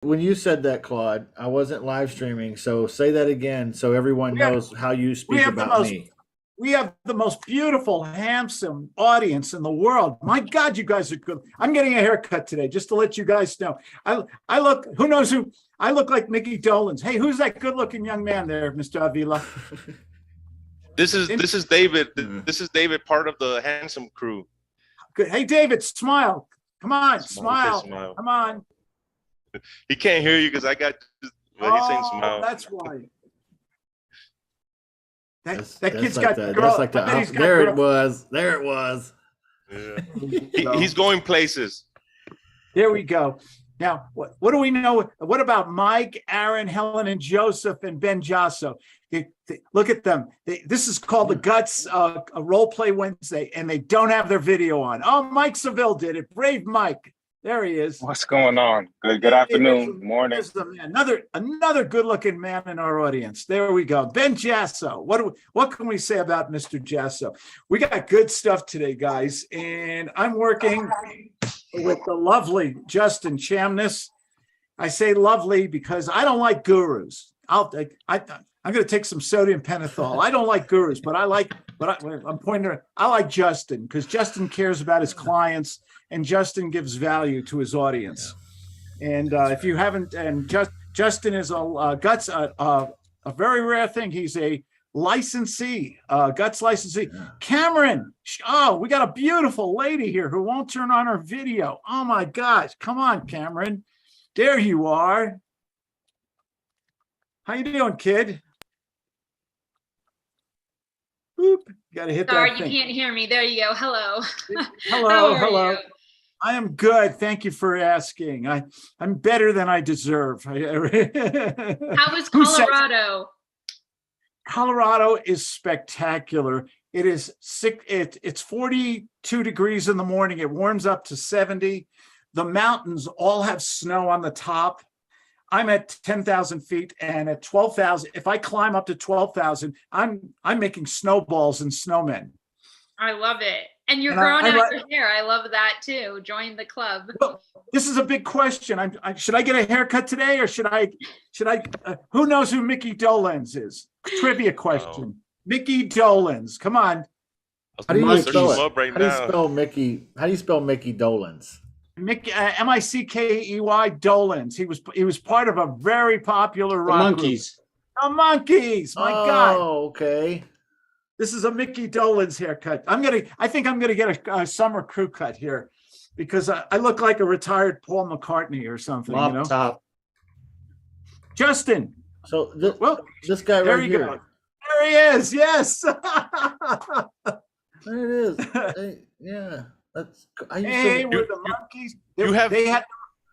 when you said that, Claude, I wasn't live streaming. So say that again so everyone We have, knows how you we speak have the about most me. we have the most beautiful, handsome audience in the world. My God, you guys are good. I'm getting a haircut today, just to let you guys know. I look, who knows who, I look like Mickey Dolenz. Hey, who's that good looking young man there, Mr. Avila? This is David. This is David, part of the handsome crew. Good. Hey, David, smile. Come on, smile. Smile. Come on. He can't hear you because I got. Well, he's saying smile. That's why. That kid's like got girl. Like there it was. There it was. Yeah. He's going places. There we go. Now, what do we know? What about Mike, Aaron, Helen, and Joseph, and Ben Jasso? Look at them. This is called the Guts Role Play Wednesday, and they don't have their video on. Oh, Mike Seville did it. Brave Mike. There he is. What's going on? Good afternoon, morning. Another good-looking man in our audience. There we go. Ben Jasso. What can we say about Mr. Jasso? We got good stuff today, guys, and I'm working with the lovely Justin Chamness. I say lovely because I don't like gurus. I'm going to take some sodium pentothal. I don't like gurus, but I like Justin because Justin cares about his clients. And Justin gives value to his audience. And if you haven't, Justin is a very rare thing. He's a licensee, Guts licensee. Yeah. Cameron, we got a beautiful lady here who won't turn on her video. Oh my gosh, come on, Cameron. There you are. How you doing, kid? Boop. You got to hit Sorry, that thing. You can't hear me. There you go. Hello. Hello. I am good. Thank you for asking. I'm better than I deserve. How was Colorado? Colorado is spectacular. It is it's 42 degrees in the morning. It warms up to 70. The mountains all have snow on the top. I'm at 10,000 feet, and at 12,000, if I climb up to 12,000, I'm making snowballs and snowmen. I love it. And you're growing out your hair. I love that too. Join the club. Well, this is a big question. Should I get a haircut today, or should I? Who knows who Mickey Dolenz is? Trivia question. Mickey Dolenz. Come on. How do you spell it? How do you spell Mickey? How do you spell Mickey Dolenz? Mickey Mickey Dolenz. He was part of a very popular rock group. The Monkees. My God. Oh, okay. This is a Mickey Dolenz haircut. I think I'm gonna get a summer crew cut here because I look like a retired Paul McCartney or something. Mop top. Justin. So this guy right here. Go. There he is. Yes. There it is. Yeah. That's. With the Monkees.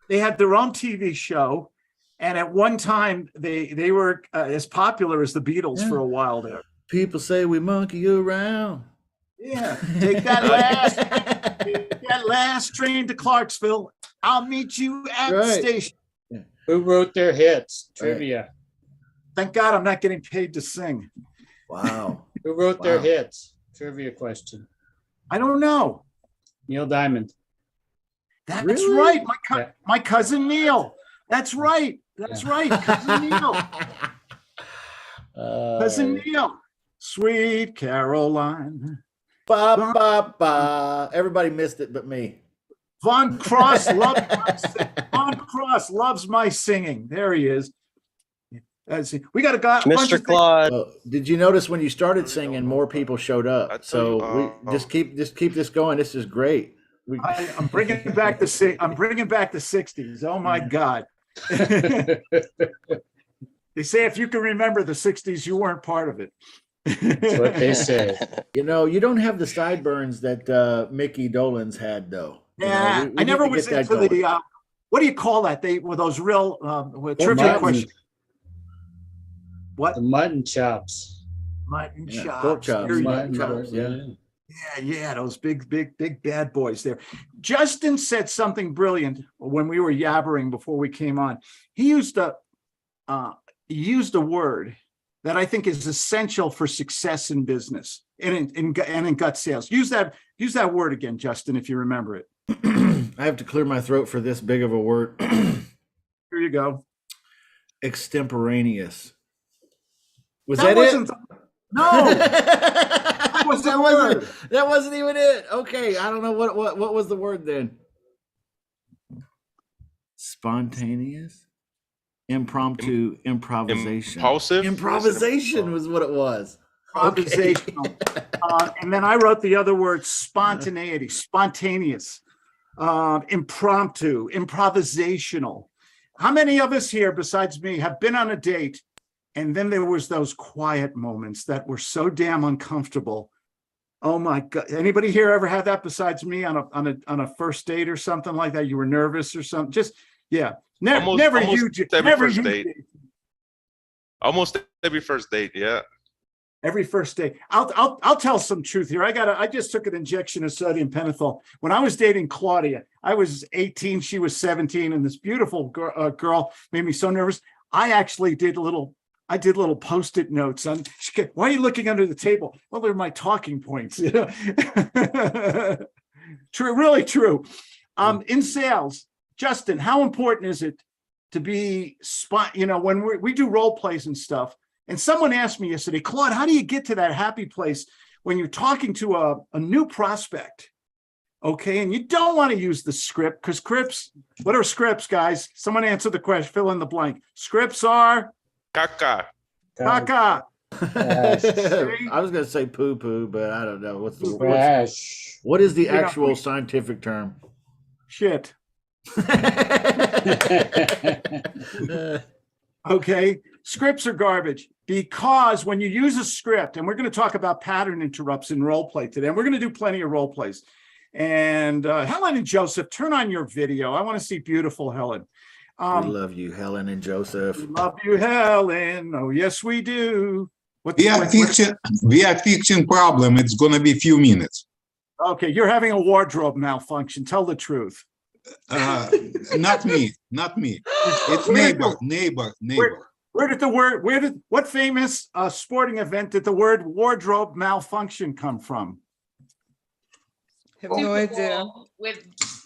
They had their own TV show, and at one time they were as popular as the Beatles for a while there. People say we monkey around. Yeah, take that last train to Clarksville. I'll meet you at the station. Yeah. Who wrote their hits? Trivia. Thank God I'm not getting paid to sing. Wow. Who wrote their hits? Trivia question. I don't know. Neil Diamond. That's right. My cousin Neil. That's right. Cousin Neil. Cousin Neil. Sweet Caroline. Ba, ba, ba. Everybody missed it but me. Von Cross loves my singing. There he is. We got a guy, Mr. Claude. Did you notice when you started singing, more people showed up? So we just keep this going. This is great. I'm bringing back the 60s. Oh my God. They say if you can remember the 60s, you weren't part of it. That's what they say. You don't have the sideburns that Mickey Dolenz had, though. Yeah, I never was into the. What do you call that? They were those real trivia questions. What? The mutton chops. Mutton chops. Pork chops. Mutton chops. Yeah. Yeah, those big bad boys there. Justin said something brilliant when we were yabbering before we came on. He used a word that I think is essential for success in business and in gut sales. Use that word again, Justin, if you remember it. I have to clear my throat for this big of a word. Here you you go. Extemporaneous. Was That that wasn't. it? No, that was the wasn't word. it. That wasn't even it. Okay, I don't know what was the word then. Spontaneous, impromptu, improvisation. Impulsive? Improvisation was what it was. Improvisational. Okay. And then I wrote the other word, spontaneity, spontaneous, impromptu, improvisational. How many of us here, besides me, have been on a date and then there was those quiet moments that were so damn uncomfortable? Oh my God! Anybody here ever had that besides me on a first date or something like that? You were nervous or something? Just yeah, never huge. Every Never first huge. date. Almost every first date, yeah. Every first day. I'll tell some truth here. I just took an injection of sodium pentothal. When I was dating Claudia, I was 18, she was 17, and this beautiful girl made me so nervous. I actually did little Post-it notes on. Why are you looking under the table? Well, they're my talking points. You know? True, really true. In sales, Justin, how important is it to be when we do role plays and stuff? And someone asked me yesterday, Claude, how do you get to that happy place when you're talking to a new prospect? Okay, and you don't want to use the script because scripts, what are scripts, guys? Someone answer the question, fill in the blank. Scripts are Caca. caca. I was going to say poo-poo, but I don't know. What's the word? Trash. What is the actual scientific term? Shit. Okay, scripts are garbage because when you use a script, and we're going to talk about pattern interrupts in role play today, and we're going to do plenty of role plays. And Helen and Joseph, turn on your video. I want to see beautiful Helen. We love you, Helen and Joseph. We love you, Helen. Oh, yes, we do. We are fixing problem. It's going to be a few minutes. Okay, you're having a wardrobe malfunction. Tell the truth. Not me. It's neighbor. What famous sporting event did the word wardrobe malfunction come from? Have no idea.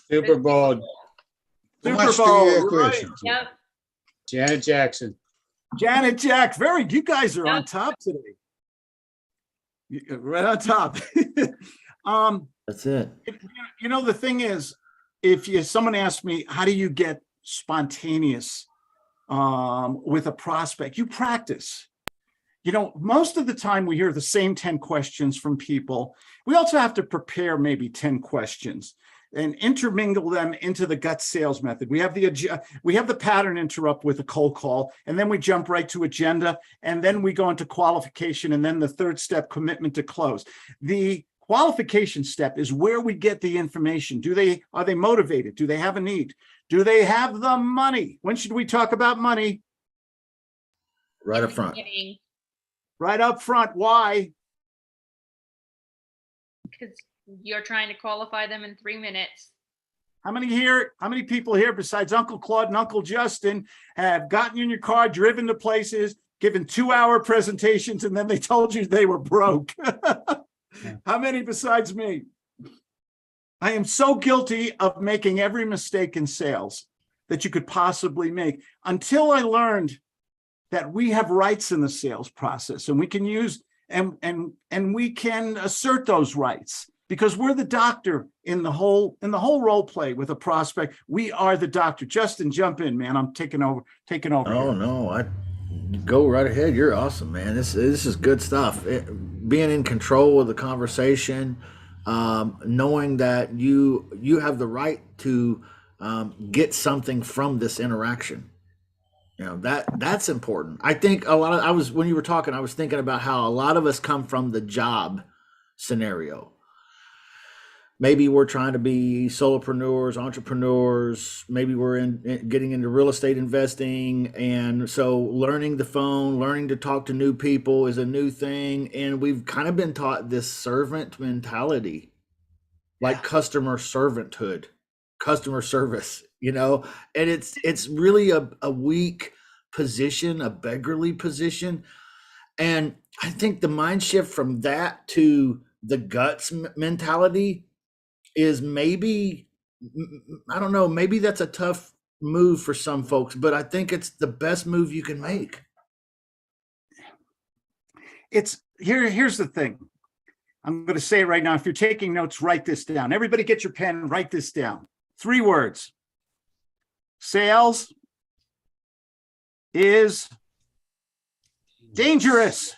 Super Bowl. Super Bowl. Question. Yep. Janet Jackson. Janet Jack. You guys are on top today. Right on top. That's it. The thing is, if someone asked me, how do you get spontaneous with a prospect? You practice. Most of the time we hear the same 10 questions from people. We also have to prepare maybe 10 questions and intermingle them into the gut sales method. We have the pattern interrupt with a cold call, and then we jump right to agenda, and then we go into qualification, and then the third step, commitment to close. The qualification step is where we get the information. Are they motivated? Do they have a need? Do they have the money? When should we talk about money? Right up front. Right up front. Why? Because you're trying to qualify them in 3 minutes. How many people here besides Uncle Claude and Uncle Justin have gotten in your car, driven to places, given 2-hour presentations, and then they told you they were broke? How many besides me? I am so guilty of making every mistake in sales that you could possibly make until I learned that we have rights in the sales process, and we can use and we can assert those rights because we're the doctor in the whole role play with a prospect. We are the doctor. Justin, jump in, man. I'm taking over. Oh here. no, I go right ahead. You're awesome, man. This is good stuff. Being in control of the conversation, knowing that you have the right to get something from this interaction. That's important. I think when you were talking, I was thinking about how a lot of us come from the job scenario. Maybe we're trying to be solopreneurs, entrepreneurs. Maybe we're getting into real estate investing. And so learning the phone, learning to talk to new people is a new thing. And we've kind of been taught this servant mentality, like customer servanthood, customer service, and it's really a weak position, a beggarly position. And I think the mind shift from that to the guts mentality is maybe, I don't know, maybe that's a tough move for some folks, but I think it's the best move you can make. Here's the thing. I'm going to say it right now. If you're taking notes, write this down. Everybody get your pen, write this down. 3 words. Sales is dangerous.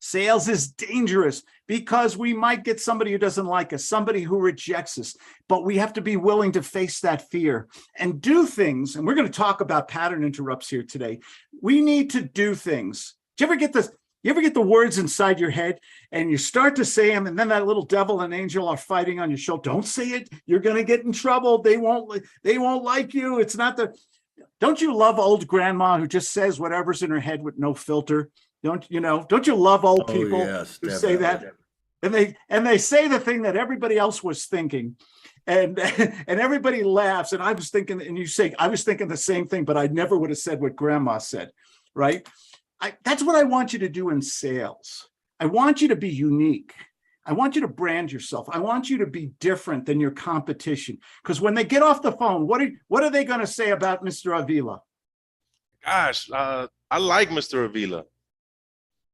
Sales is dangerous because we might get somebody who doesn't like us, somebody who rejects us, but we have to be willing to face that fear and do things. And we're going to talk about pattern interrupts here today. We need to do things. Do you ever get this? You ever get the words inside your head and you start to say them, and then that little devil and angel are fighting on your shoulder? Don't say it. You're going to get in trouble. They won't like you. It's not the. Don't you love old grandma who just says whatever's in her head with no filter? Don't you love old people who say that? And they say the thing that everybody else was thinking. And everybody laughs. And I was thinking, and you say, I was thinking the same thing, but I never would have said what grandma said, right? That's what I want you to do in sales. I want you to be unique. I want you to brand yourself. I want you to be different than your competition. Because when they get off the phone, what are they going to say about Mr. Avila? Gosh, I like Mr. Avila.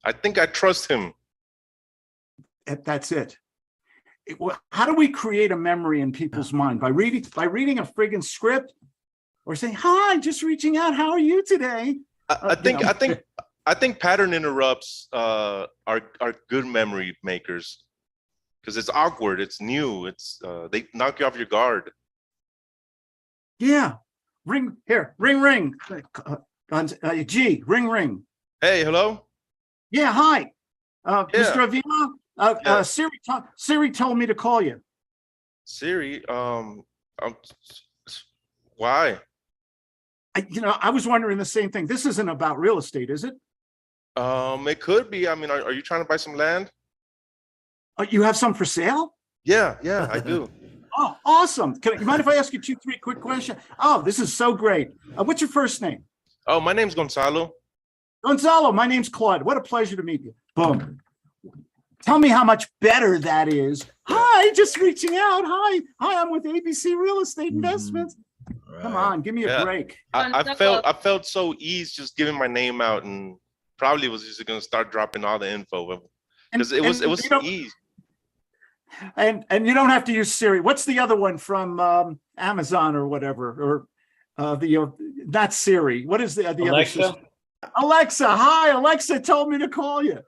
I think I trust him. That's it. How do we create a memory in people's mind? By reading a friggin' script, or saying, "Hi, just reaching out. How are you today?" I think pattern interrupts are good memory makers because it's awkward, it's new, they knock you off your guard. Yeah, ring. G, ring. Hey, hello. Yeah, hi, Yeah. Mr. Avila. Yeah. Siri told me to call you. Siri, why? I was wondering the same thing. This isn't about real estate, is it? It could be. I mean, are you trying to buy some land? You have some for sale? Yeah, I do. Oh, awesome. You mind if I ask you 2, 3 quick questions? Oh, this is so great. What's your first name? Oh, my name's Gonzalo. Gonzalo, my name's Claude. What a pleasure to meet you. Boom. Tell me how much better that is. Hi, just reaching out. Hi, I'm with ABC Real Estate Investments. Right. Come on, give me a break. I felt so easy just giving my name out, and probably was just going to start dropping all the info because it was easy. And you don't have to use Siri. What's the other one from Amazon or whatever, or not Siri? What is the Alexa? other system? Alexa, hi. Alexa told me to call you.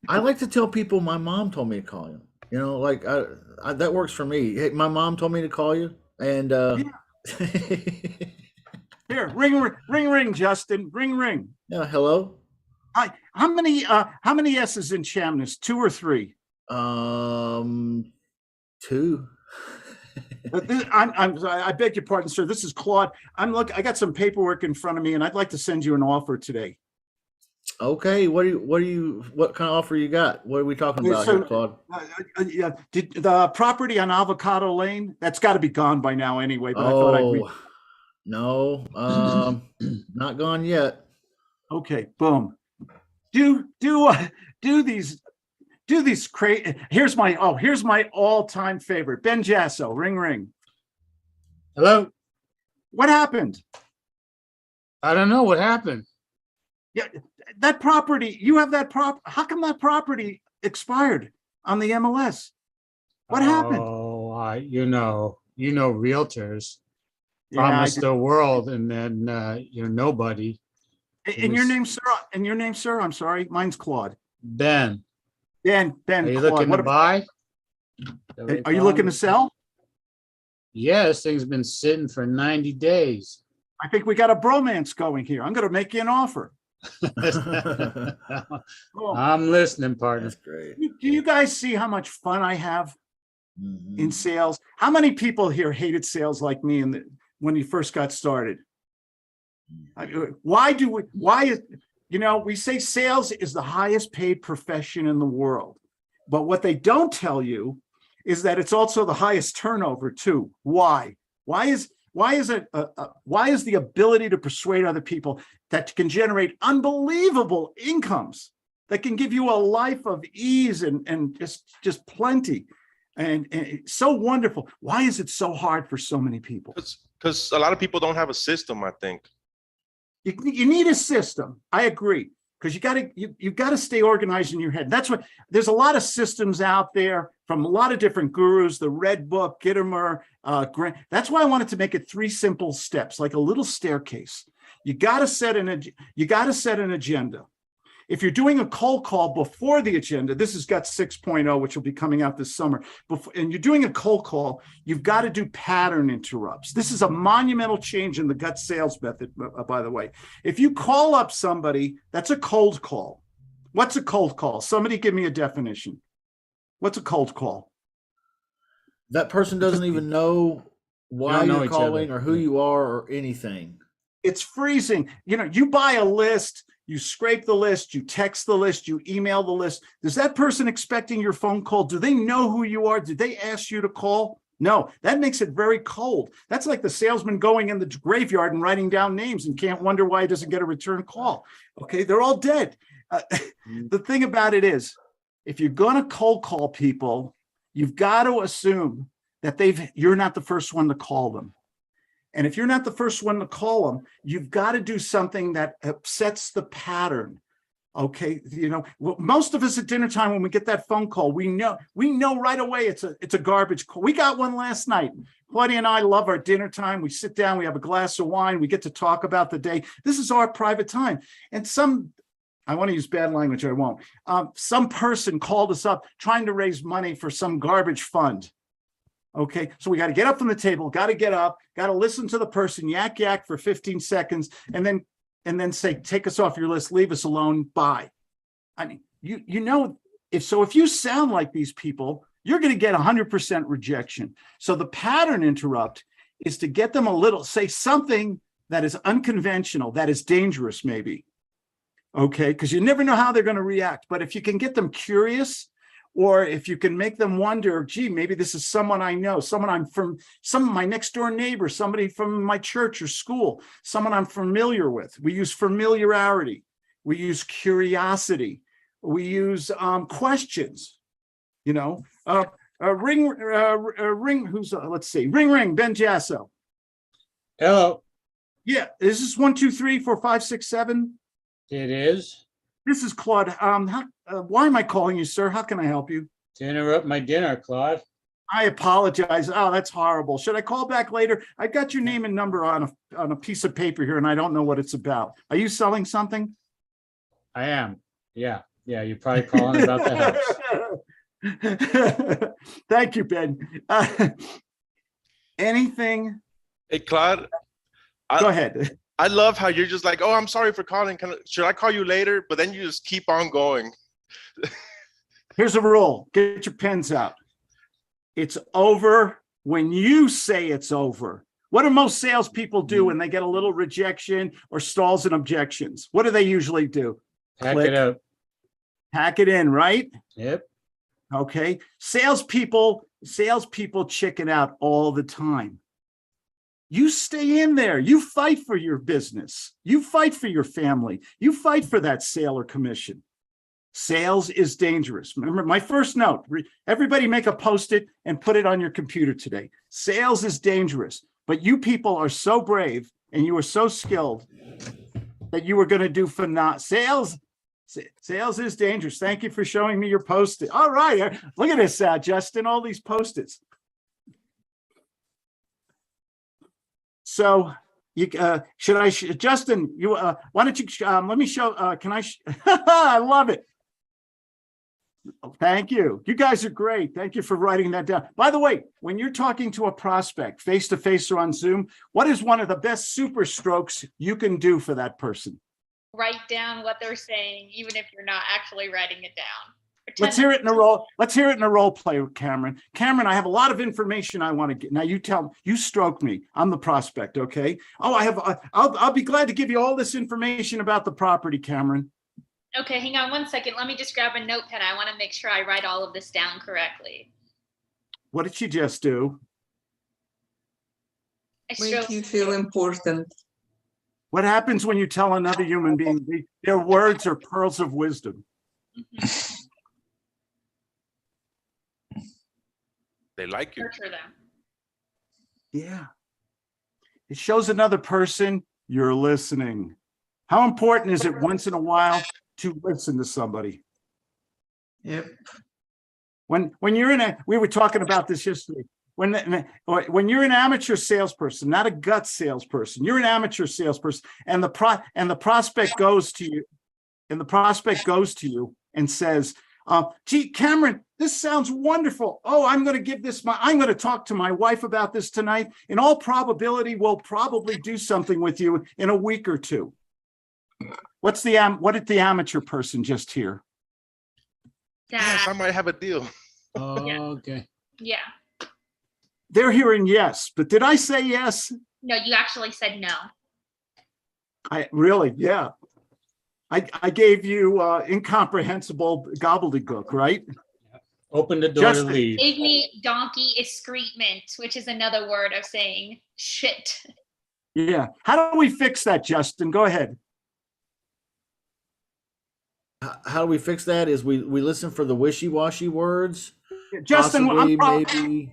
I like to tell people my mom told me to call you. Like that works for me. Hey, my mom told me to call you, and Here, ring, Justin, ring. Yeah, hello. Hi. How many S's in Chamness? 2 or 3? 2. I beg your pardon, sir. This is Claude. I got some paperwork in front of me, and I'd like to send you an offer today. Okay, what kind of offer you got? What are we talking about here, Claude? The property on Avocado Lane, that's got to be gone by now anyway. But I thought I'd read. No, not gone yet. Okay, boom. Do these here's my all-time favorite. Ben Jasso, ring. Hello. What happened? I don't know what happened. Yeah, that property, you have that how come that property expired on the MLS? What happened? Oh, you know realtors promise Yeah, the world and then you're nobody. And your name, sir? I'm sorry. Mine's Claude. Ben. Ben. Are you Claude. looking to buy? Are you looking to sell? Yeah, this thing's been sitting for 90 days. I think we got a bromance going here. I'm going to make you an offer. I'm listening, partner. That's great. Do you guys see how much fun I have in sales? How many people here hated sales like me when you first got started? We say sales is the highest paid profession in the world, but what they don't tell you is that it's also the highest turnover too. Why? Why is the ability to persuade other people that can generate unbelievable incomes that can give you a life of ease and just plenty and so wonderful? Why is it so hard for so many people? Because a lot of people don't have a system, I think. You need a system. I agree. Because you gotta stay organized in your head. That's what there's a lot of systems out there from a lot of different gurus, the Red Book, Gittimer, Grant. That's why I wanted to make it 3 simple steps, like a little staircase. You gotta set an agenda. If you're doing a cold call before the agenda, this is Gut 6.0, which will be coming out this summer. And you're doing a cold call, you've got to do pattern interrupts. This is a monumental change in the gut sales method, by the way. If you call up somebody, that's a cold call. What's a cold call? Somebody give me a definition. What's a cold call? That person doesn't even know why Don't know you're each calling other. or who you are or anything. It's freezing. You buy a list, you scrape the list, you text the list, you email the list. Is that person expecting your phone call? Do they know who you are? Did they ask you to call? No, that makes it very cold. That's like the salesman going in the graveyard and writing down names and can't wonder why he doesn't get a return call. Okay, they're all dead. The thing about it is, if you're going to cold call people, you've got to assume that you're not the first one to call them. And if you're not the first one to call them, you've got to do something that upsets the pattern. Okay, most of us at dinner time when we get that phone call, we know right away it's a garbage call. We got one last night. Claudia and I love our dinner time. We sit down, we have a glass of wine, we get to talk about the day. This is our private time. And I want to use bad language, I won't. Some person called us up trying to raise money for some garbage fund. Okay, so we got to get up from the table, got to get up, got to listen to the person, yak for 15 seconds, and then say, take us off your list, leave us alone, bye. I mean, if you sound like these people, you're going to get 100% rejection. So the pattern interrupt is to get them say something that is unconventional, that is dangerous maybe. Okay, because you never know how they're going to react. But if you can get them curious, or if you can make them wonder, gee, maybe this is someone I know, someone my next door neighbor, somebody from my church or school, someone I'm familiar with. We use familiarity. We use curiosity. We use questions. Ring, ring, Ben Jasso. Hello. Yeah, is this 1, 2, 3, 4, 5, 6, 7? It is. This is Claude. Why am I calling you, sir? How can I help you? To interrupt my dinner, Claude. I apologize. Oh, that's horrible. Should I call back later? I got your name and number on a piece of paper here, and I don't know what it's about. Are you selling something? I am. Yeah. You're probably calling about the house. Thank you, Ben. Anything? Hey, Claude. Go ahead. I love how you're just like, oh, I'm sorry for calling. Should I call you later? But then you just keep on going. Here's a rule. Get your pens out. It's over when you say it's over. What do most salespeople do when they get a little rejection or stalls and objections? What do they usually do? Pack it up. Pack it in, right? Yep. Okay. Salespeople chicken out all the time. You stay in there. You fight for your business. You fight for your family. You fight for that sale or commission. Sales is dangerous. Remember my first note. Everybody make a Post-it and put it on your computer today. Sales is dangerous, but you people are so brave and you are so skilled that you were going to do sales. Sales is dangerous. Thank you for showing me your Post-it. All right. Look at this, Justin, all these Post-its. So Justin, why don't you, let me show, I love it. Thank you. You guys are great. Thank you for writing that down. By the way, when you're talking to a prospect face-to-face or on Zoom, what is one of the best super strokes you can do for that person? Write down what they're saying, even if you're not actually writing it down. Let's hear it in a role play, Cameron. Cameron, I have a lot of information I want to get. Now you stroke me. I'm the prospect, okay? Oh, I'll be glad to give you all this information about the property, Cameron. Okay, hang on 1 second. Let me just grab a notepad. I want to make sure I write all of this down correctly. What did she just do? Make you feel important. What happens when you tell another human being their words are pearls of wisdom? Mm-hmm. They like you. Nurture them. Yeah. It shows another person you're listening. How important is it once in a while to listen to somebody? Yep. When you're we were talking about this yesterday. When you're an amateur salesperson, not a gut salesperson, you're an amateur salesperson, and the prospect goes to you, and says, "Gee, Cameron, this sounds wonderful. Oh, I'm going to talk to my wife about this tonight. In all probability, we'll probably do something with you in a week or two." What did the amateur person just hear? Yes, I might have a deal. Oh, Yeah. okay. Yeah. They're hearing yes, but did I say yes? No, you actually said no. Yeah. I gave you incomprehensible gobbledygook, right? Open the door Justin. to leave. Gave me donkey excrement, which is another word of saying shit. Yeah. How do we fix that, Justin? Go ahead. How do we fix that? Is we listen for the wishy-washy words. Justin, Possibly, maybe.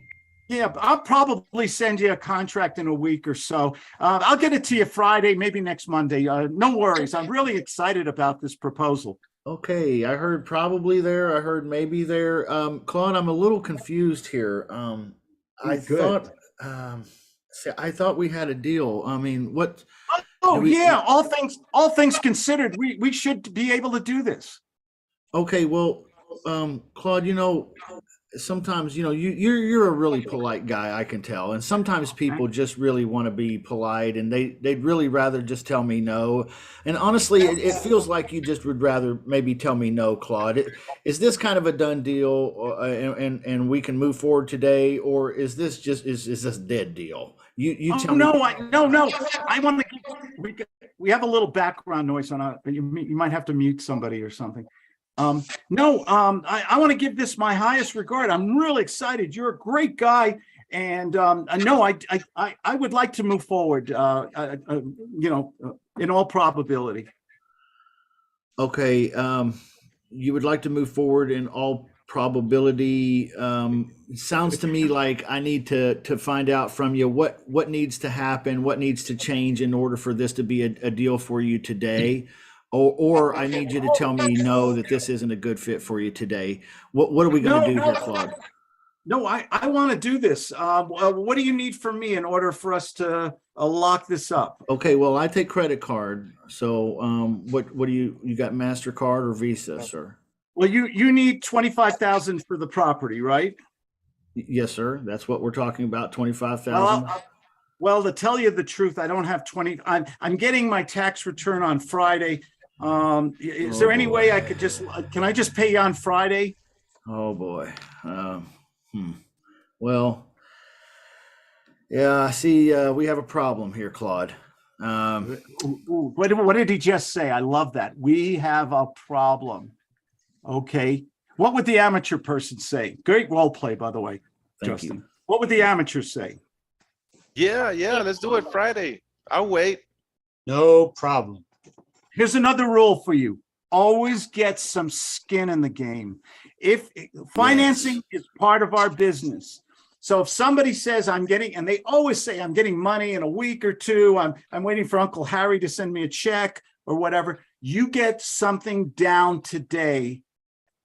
Yeah, I'll probably send you a contract in a week or so. I'll get it to you Friday, maybe next Monday. No worries. I'm really excited about this proposal. Okay, I heard probably there. I heard maybe there. Claude, I'm a little confused here. I Good. I thought we had a deal. I mean, what? Oh we- yeah, all things considered, we should be able to do this. Okay, well, Claude, sometimes you're a really polite guy, I can tell, and sometimes people just really want to be polite, and they'd really rather just tell me no. And honestly, it feels like you just would rather maybe tell me no, Claude. Is this kind of a done deal, and we can move forward today, or is this just is this a dead deal? You tell me. No. I want to. We have a little background noise on you might have to mute somebody or something. I want to give this my highest regard. I'm really excited. You're a great guy, and I would like to move forward. In all probability. Okay, you would like to move forward in all probability. Sounds to me like I need to find out from you what needs to happen, what needs to change in order for this to be a deal for you today. Or I need you to tell me no, that this isn't a good fit for you today. What are we going to do here, Claude? No, I want to do this. What do you need from me in order for us to lock this up? Okay, well, I take credit card. So what do you got, MasterCard or Visa, sir? Well, you need 25,000 for the property, right? Yes, sir. That's what we're talking about, 25,000. Well, to tell you the truth, I don't have 20. I'm getting my tax return on Friday. Is there any way I could can I just pay you on Friday? Oh boy. Well, yeah, I see we have a problem here, Claude. What did he just say? I love that. We have a problem. Okay. What would the amateur person say? Great role play, by the way, Thank Justin. you. What would the amateur say? Yeah, let's do it Friday. I'll wait. No problem. Here's another rule for you. Always get some skin in the game. If financing is part of our business. So if somebody says and they always say, I'm getting money in a week or two, I'm waiting for Uncle Harry to send me a check or whatever, you get something down today,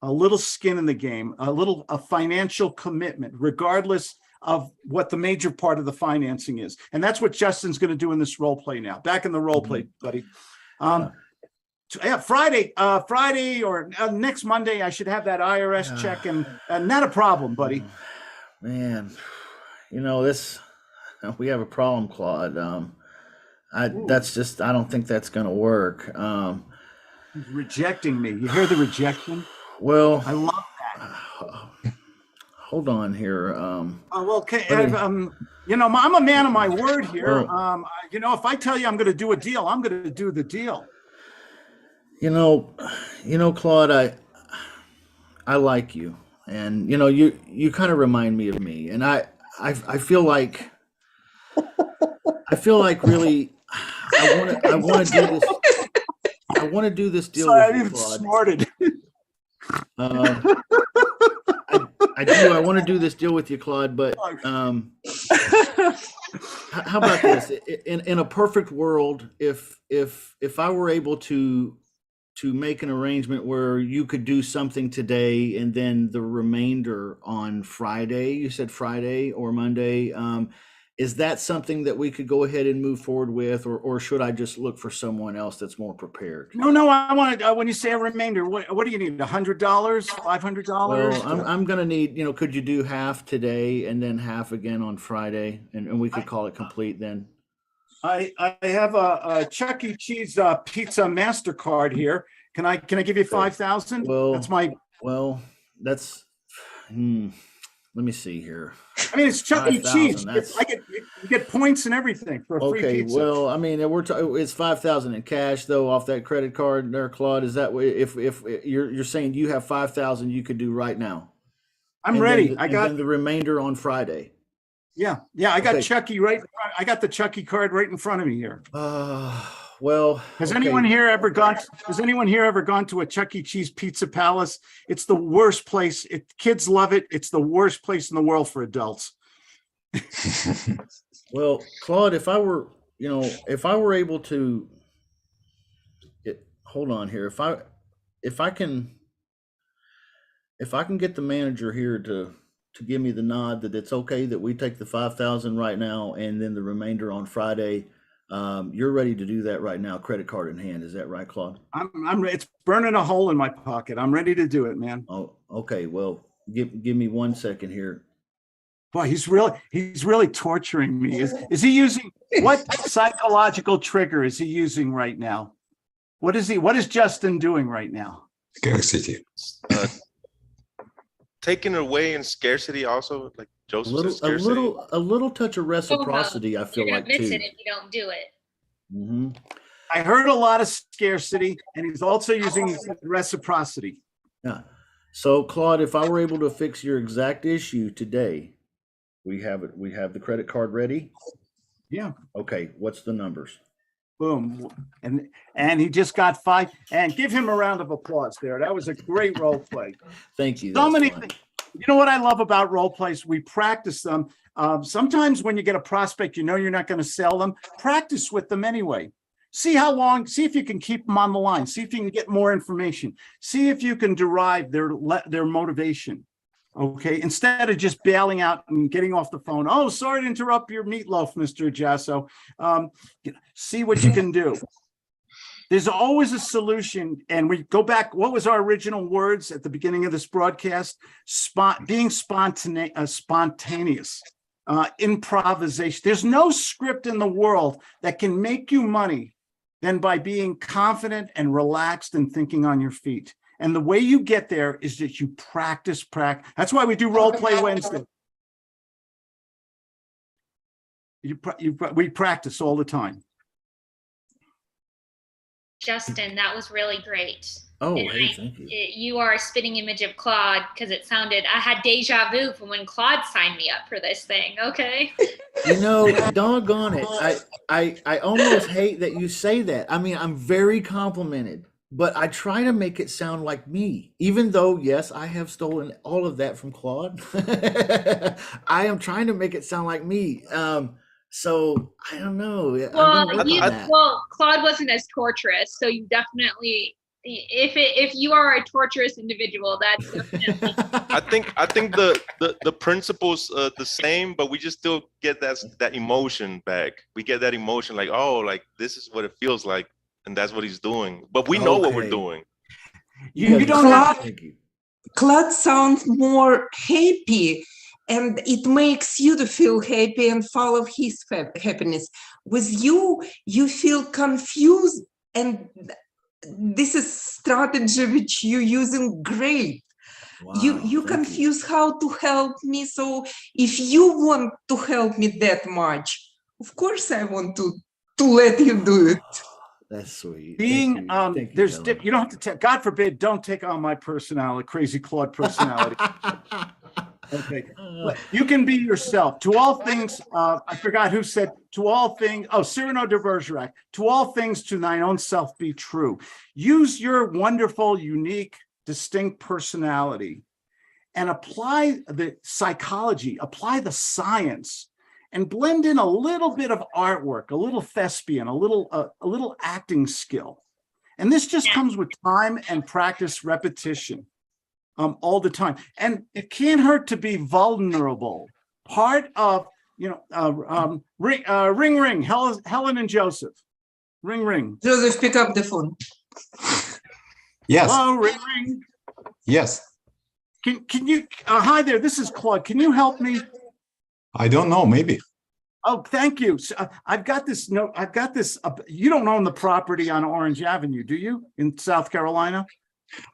a little skin in the game, a financial commitment, regardless of what the major part of the financing is. And that's what Justin's going to do in this role play now. Back in the role play, buddy. Friday or next Monday, I should have that IRS check and not a problem, buddy. Man, we have a problem, Claude. I don't think that's going to work. He's rejecting me. You hear the rejection? Well, I love that. Hold on here. Okay. I'm a man of my word here. If I tell you I'm going to do a deal, I'm going to do the deal. Claude, I like you, and you kind of remind me of me, and I feel like really I want to do this. I want to do this deal Sorry, with I you, even Claude. snorted. I do. I want to do this deal with you, Claude, but How about this? In a perfect world, if I were able to make an arrangement where you could do something today and then the remainder on Friday, you said Friday or Monday, is that something that we could go ahead and move forward with, or should I just look for someone else that's more prepared? No, I want to, when you say a remainder, what do you need? $100, $500? Well, I'm gonna need, could you do half today and then half again on Friday, and we could call it complete then? I have a Chuck E. Cheese pizza MasterCard here. Can I give you 5,000? Well, That's my. Well, that's. Let me see here. I mean, it's Chuck E. 5,000, Cheese. that's- You get points and everything for a free Okay, pizza. well, I mean, it's 5,000 in cash though off that credit card there, Claude. Is that if you're saying you have 5,000 you could do right now? I'm And ready. then I got then the remainder on Friday. yeah. I got Okay. Chucky right. I got the Chucky card right in front of me here. Well, Has okay. anyone here ever gone? Has anyone here ever gone to a Chuck E. Cheese Pizza Palace? It's the worst place. Kids love it. It's the worst place in the world for adults. Well, Claude, if I were able to, hold on here. If I can get the manager here to give me the nod that it's okay that we take the 5,000 right now and then the remainder on Friday, you're ready to do that right now, credit card in hand. Is that right, Claude? It's burning a hole in my pocket. I'm ready to do it, man. Oh, okay. Well, give me 1 second here. Boy, he's really torturing me. Is he using what psychological trigger is he using right now? What is Justin doing right now? Scarcity. Taking away in scarcity also, like Joseph said, scarcity. A little touch of reciprocity. I feel You're like gonna miss too. it if you don't do it. Mm-hmm. I heard a lot of scarcity, and he's also using reciprocity. Yeah. So, Claude, if I were able to fix your exact issue today, we have it. We have the credit card ready. Yeah. Okay. What's the numbers? Boom. And he just got 5. And give him a round of applause there. That was a great role play. Thank you. So That's many fine. things. You know what I love about role plays? We practice them. Sometimes when you get a prospect, you're not going to sell them. Practice with them anyway. See if you can keep them on the line. See if you can get more information. See if you can derive their motivation. Okay, instead of just bailing out and getting off the phone. Oh, sorry to interrupt your meatloaf, Mr. Jasso. See what you can do. There's always a solution. And we go back. What was our original words at the beginning of this broadcast? Being spontaneous, improvisation. There's no script in the world that can make you money than by being confident and relaxed and thinking on your feet. And the way you get there is that you practice. That's why we do Role Play Wednesday. We practice all the time. Justin, that was really great. Oh, And hey, thank you. You are a spitting image of Claude because it sounded, I had deja vu from when Claude signed me up for this thing. Okay. Doggone it. I almost hate that you say that. I mean, I'm very complimented, but I try to make it sound like me, even though, yes, I have stolen all of that from Claude. I am trying to make it sound like me. So I don't know. Well, Claude wasn't as torturous, so you definitely, if you are a torturous individual, that's definitely. I think the principle's the same, but we just still get that emotion back. We get that emotion like, oh, like this is what it feels like, and that's what he's doing. But we know what we're doing. You don't have. Claude sounds more happy, and it makes you to feel happy and follow his happiness. With you, you feel confused, and this is strategy which you're using great. Wow, you confuse how to help me. So if you want to help me that much, of course I want to let you do it. That's sweet. Being Thank you, there's Dylan. you don't have to God forbid, don't take on my personality, crazy Claude personality. Okay, you can be yourself. To all things, I forgot who said, to all things, Cyrano de Bergerac, to all things to thine own self be true. Use your wonderful, unique, distinct personality and apply the psychology, apply the science, and blend in a little bit of artwork, a little thespian, a little acting skill. And this just comes with time and practice, repetition, all the time. And it can't hurt to be vulnerable. Part of, ring, ring, Helen and Joseph. Ring, ring. Joseph, pick up the phone. Yes, Hello, ring, ring. yes. Can you, hi there, this is Claude. Can you help me? I don't know, maybe. Oh, thank you. So, I've got this note. I've got this. You don't own the property on Orange Avenue, do you? In South Carolina?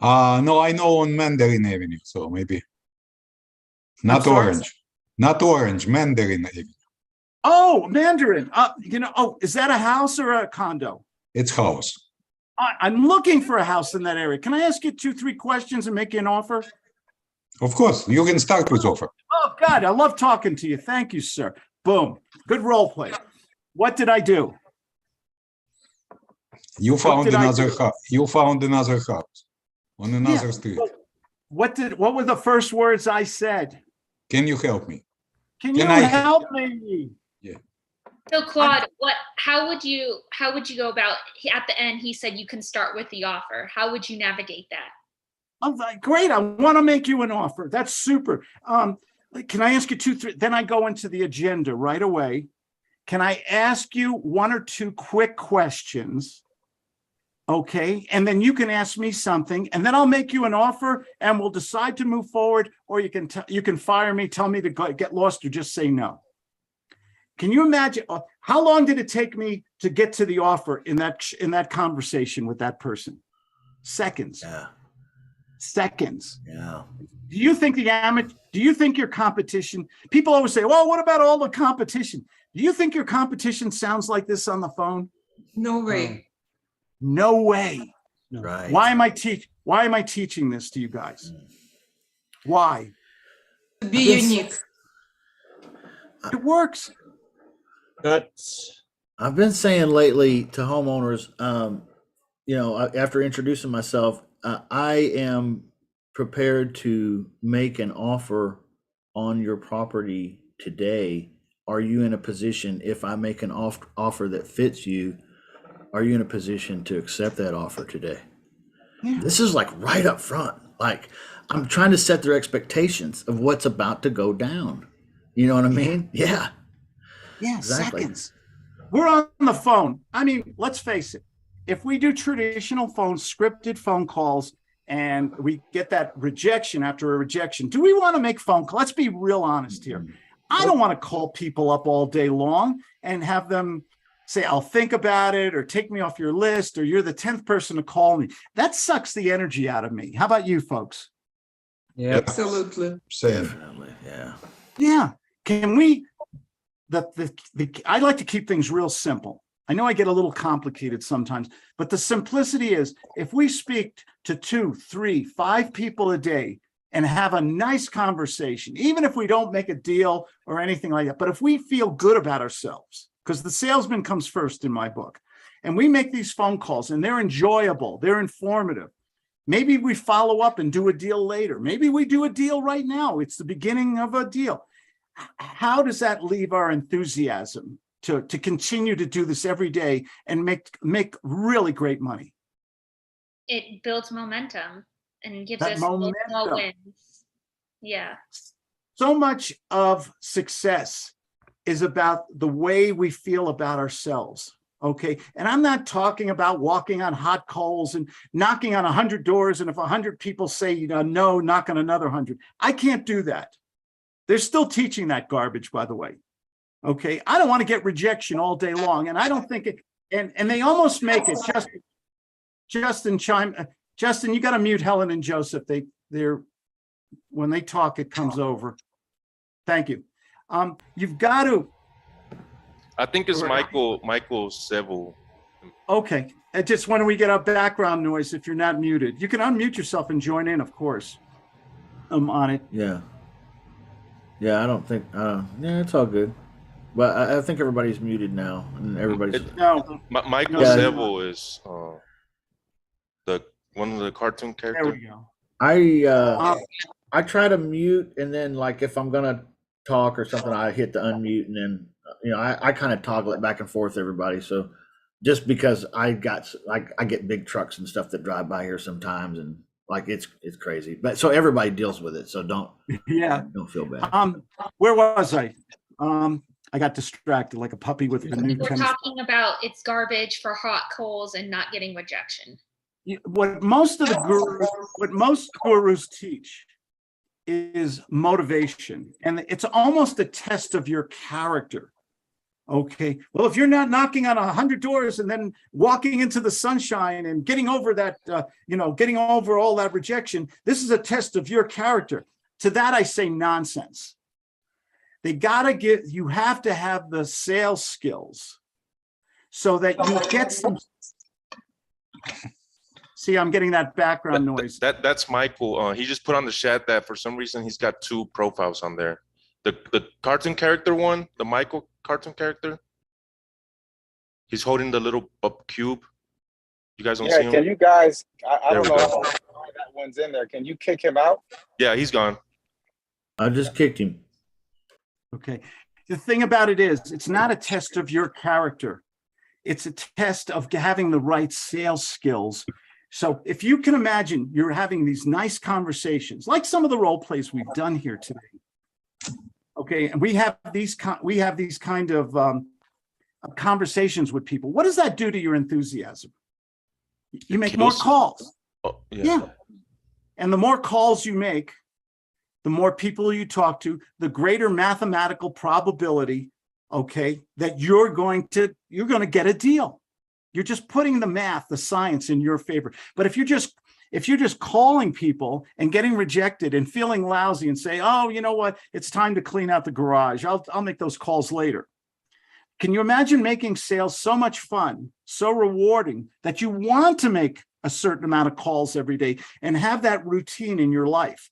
No, I know on Mandarin Avenue, so maybe. Not sorry? Orange. Not Orange, Mandarin Avenue. Oh, Mandarin. Is that a house or a condo? It's house. I'm looking for a house in that area. Can I ask you 2-3 questions and make you an offer? Of course, you can start with offer. Oh, God, I love talking to you. Thank you, sir. Boom. Good role play. What did I do? You found did I another do? house. You found another house on another street. What were the first words I said? Can you help me? Can you Can I- help me? So Claude, how would you go about, at the end, he said you can start with the offer. How would you navigate that? I'm like, great, I want to make you an offer. That's super. Can I ask you 2-3? Then I go into the agenda right away. Can I ask you 1 or 2 quick questions? Okay, and then you can ask me something, and then I'll make you an offer, and we'll decide to move forward, or you can fire me, tell me to get lost, or just say no. Can you imagine how long did it take me to get to the offer in that conversation with that person? Seconds. Yeah. Seconds. Yeah. Do you think your competition, people always say, well, what about all the competition? Do you think your competition sounds like this on the phone? No way. No way. Right. Why am I teaching this to you guys? Why? To be unique. It works. Guts. I've been saying lately to homeowners, after introducing myself, I am prepared to make an offer on your property today. Are you in a position, if I make an offer that fits you, are you in a position to accept that offer today? Yeah. This is like right up front. Like I'm trying to set their expectations of what's about to go down. You know what I mean? Yeah. Yeah, Exactly. seconds. We're on the phone. I mean, let's face it. If we do traditional scripted phone calls, and we get that rejection after a rejection, do we want to make phone calls? Let's be real honest here. I don't want to call people up all day long and have them say, I'll think about it, or take me off your list, or you're the 10th person to call me. That sucks the energy out of me. How about you folks? Yeah. Absolutely. Same. Definitely. Yeah. Yeah. Can we, I like to keep things real simple. I know I get a little complicated sometimes, but the simplicity is if we speak to 2, 3, 5 people a day and have a nice conversation, even if we don't make a deal or anything like that, but if we feel good about ourselves, because the salesman comes first in my book, and we make these phone calls and they're enjoyable, they're informative. Maybe we follow up and do a deal later. Maybe we do a deal right now. It's the beginning of a deal. How does that leave our enthusiasm to continue to do this every day and make really great money? It builds momentum and gives That us those small momentum. wins. Yeah. So much of success is about the way we feel about ourselves. Okay. And I'm not talking about walking on hot coals and knocking on 100 doors. And if 100 people say, no, knock on another 100. I can't do that. They're still teaching that garbage, by the way. Okay. I don't want to get rejection all day long. And I don't think it, and they almost make it. Justin, you got to mute Helen and Joseph. They're when they talk, it comes over. Thank you. You've got to. I think it's Michael Seville. Okay. Just when we get a background noise, if you're not muted, you can unmute yourself and join in, of course. I'm on it. Yeah. Yeah, I don't think, yeah, it's all good. But I think everybody's muted now, and everybody's. No, Michael Yeah. Seville is one of the cartoon there characters. we go. I try to mute, and then like if I'm gonna talk or something, I hit the unmute, and then I kind of toggle it back and forth, everybody. So just because I get big trucks and stuff that drive by here sometimes, and like it's crazy. But so everybody deals with it. So Yeah. don't feel bad. Where was I? I got distracted like a puppy with a new We're tennis. talking about it's garbage for hot coals and not getting rejection. What most gurus teach is motivation, and it's almost a test of your character. Okay, well, if you're not knocking on 100 doors and then walking into the sunshine and getting over that, getting over all that rejection, this is a test of your character. To that, I say nonsense. You have to have the sales skills so that you get some. See, I'm getting that background noise. That's Michael. He just put on the chat that for some reason he's got two profiles on there. The cartoon character one, the Michael cartoon character. He's holding the little cube. You guys don't see him? Can you guys, I There don't we know go. why that one's in there. Can you kick him out? Yeah, he's gone. I just kicked him. Okay. The thing about it is, it's not a test of your character. It's a test of having the right sales skills. So if you can imagine you're having these nice conversations, like some of the role plays we've done here today. Okay, and we have these kind of conversations with people. What does that do to your enthusiasm? You make more calls. Oh, Yeah. And the more calls you make, the more people you talk to, the greater mathematical probability, okay, that you're going to get a deal. You're just putting the math, the science in your favor. But if you're just calling people and getting rejected and feeling lousy and say, oh, you know what, it's time to clean out the garage. I'll make those calls later. Can you imagine making sales so much fun, so rewarding that you want to make a certain amount of calls every day and have that routine in your life?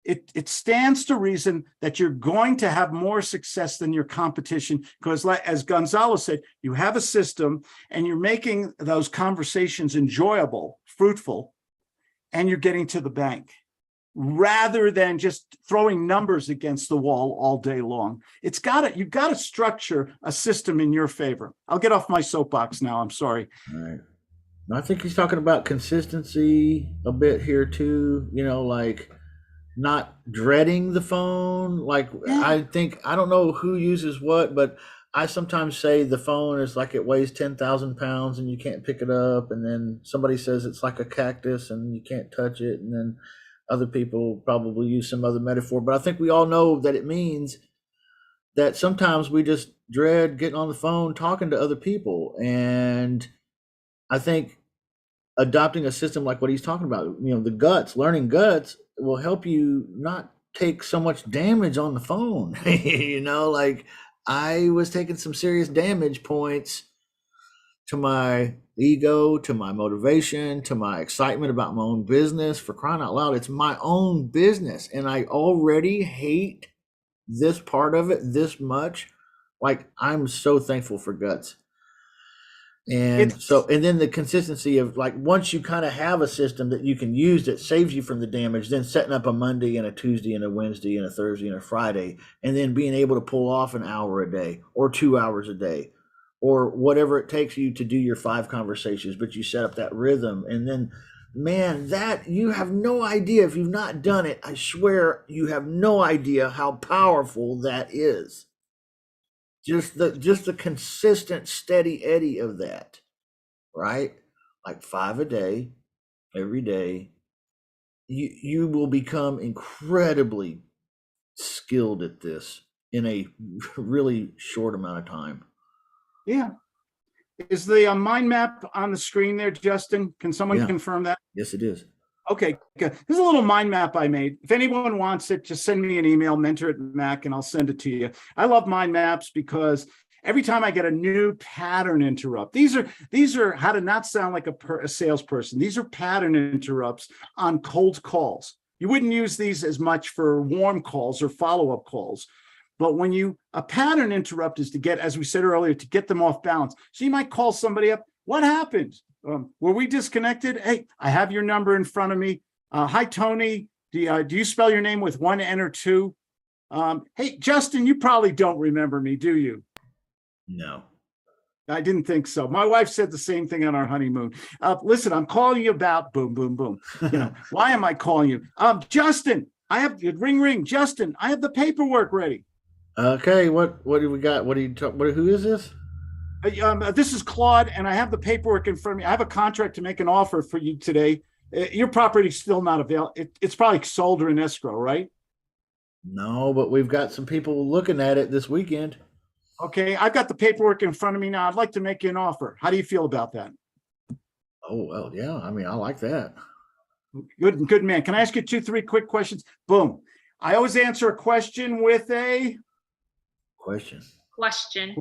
It stands to reason that you're going to have more success than your competition because, as Gonzalo said, you have a system and you're making those conversations enjoyable, fruitful, and you're getting to the bank rather than just throwing numbers against the wall all day long. You've got to structure a system in your favor. I'll get off my soapbox now. I'm sorry. All right. I think he's talking about consistency a bit here too, like not dreading the phone. Like, Yeah. I don't know who uses what, but I sometimes say the phone is like it weighs 10,000 pounds and you can't pick it up. And then somebody says it's like a cactus and you can't touch it. And then other people probably use some other metaphor, but I think we all know that it means that sometimes we just dread getting on the phone talking to other people. And I think adopting a system like what he's talking about, learning guts will help you not take so much damage on the phone. Like I was taking some serious damage points to my ego, to my motivation, to my excitement about my own business. For crying out loud, it's my own business. And I already hate this part of it this much. Like I'm so thankful for guts. And then the consistency of like, once you kind of have a system that you can use that saves you from the damage, then setting up a Monday and a Tuesday and a Wednesday and a Thursday and a Friday, and then being able to pull off an hour a day or 2 hours a day or whatever it takes you to do your 5 conversations, but you set up that rhythm. And then, man, that you have no idea if you've not done it. I swear you have no idea how powerful that is. Just the consistent steady eddy of that, right? Like 5 a day, every day, you will become incredibly skilled at this in a really short amount of time. Yeah. Is the mind map on the screen there, Justin? Can someone confirm that? Yes, it is. Okay, good. This is a little mind map I made. If anyone wants it, just send me an email, mentor@mac, and I'll send it to you. I love mind maps because every time I get a new pattern interrupt, these are how to not sound like a salesperson. These are pattern interrupts on cold calls. You wouldn't use these as much for warm calls or follow-up calls. But a pattern interrupt is to get, as we said earlier, to get them off balance. So you might call somebody up. What happened? Were we disconnected? Hey, I have your number in front of me. Hi, Tony. Do you spell your name with 1 N or 2? Hey, Justin, you probably don't remember me, do you? No. I didn't think so. My wife said the same thing on our honeymoon. Listen, I'm calling you about boom, boom, boom. Why am I calling you? Justin, I have ring, ring. Justin, I have the paperwork ready. Okay, what do we got? What do you talk? Who is this? This is Claude, and I have the paperwork in front of me. I have a contract to make an offer for you today. Your property's still not available. It's probably sold or in escrow, right? No, but we've got some people looking at it this weekend. Okay, I've got the paperwork in front of me now. I'd like to make you an offer. How do you feel about that? Oh well, yeah. I mean, I like that. Good man. Can I ask you 2-3 quick questions? Boom. I always answer a question with a Question. Question.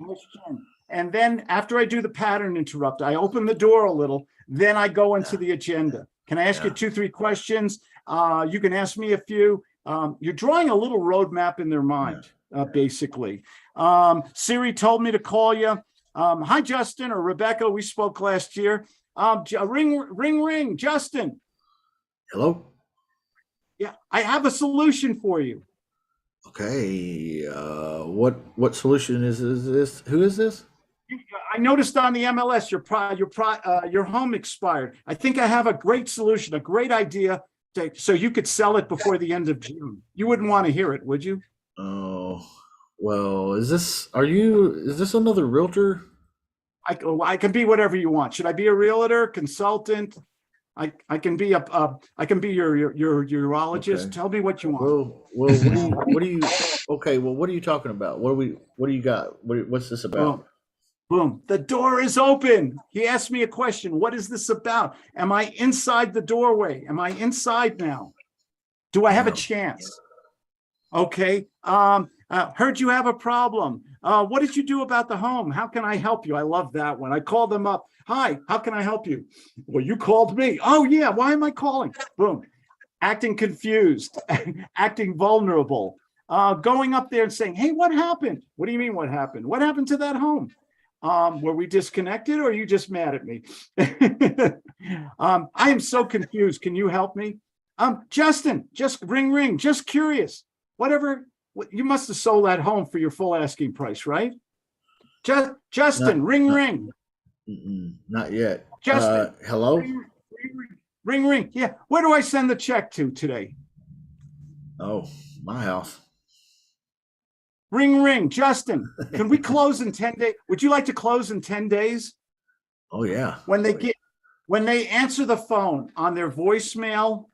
And then after I do the pattern interrupt, I open the door a little, then I go into the agenda. Can I ask you 2-3 questions? You can ask me a few. You're drawing a little roadmap in their mind, basically. Siri told me to call you. Hi, Justin or Rebecca. We spoke last year. Ring, ring, ring, Justin. Hello. Yeah, I have a solution for you. Okay. What solution is this? Who is this? I noticed on the MLS your home expired. I think I have a great solution, a great idea so you could sell it before the end of June. You wouldn't want to hear it, would you? Oh, well, is this another realtor? I can be whatever you want. Should I be a realtor, consultant? I can be your urologist. Okay. Tell me what you want. Well, what do you? Okay, well, what are you talking about? What do you got? What's this about? Boom. The door is open. He asked me a question. What is this about? Am I inside the doorway? Am I inside now? Do I have a chance? Okay. Heard you have a problem. What did you do about the home? How can I help you? I love that one. I called them up. Hi, how can I help you? Well, you called me. Oh, yeah. Why am I calling? Boom. Acting confused, acting vulnerable, going up there and saying, hey, what happened? What do you mean what happened? What happened to that home? Were we disconnected or are you just mad at me? I am so confused. Can you help me? Justin, just ring, just curious. You must have sold that home for your full asking price, right? Justin, ring. Not yet. Justin, hello? Ring. Yeah. Where do I send the check to today? Oh, my house. Ring. Justin, can we close in 10 days? Would you like to close in 10 days? Oh, yeah. When they answer the phone on their voicemail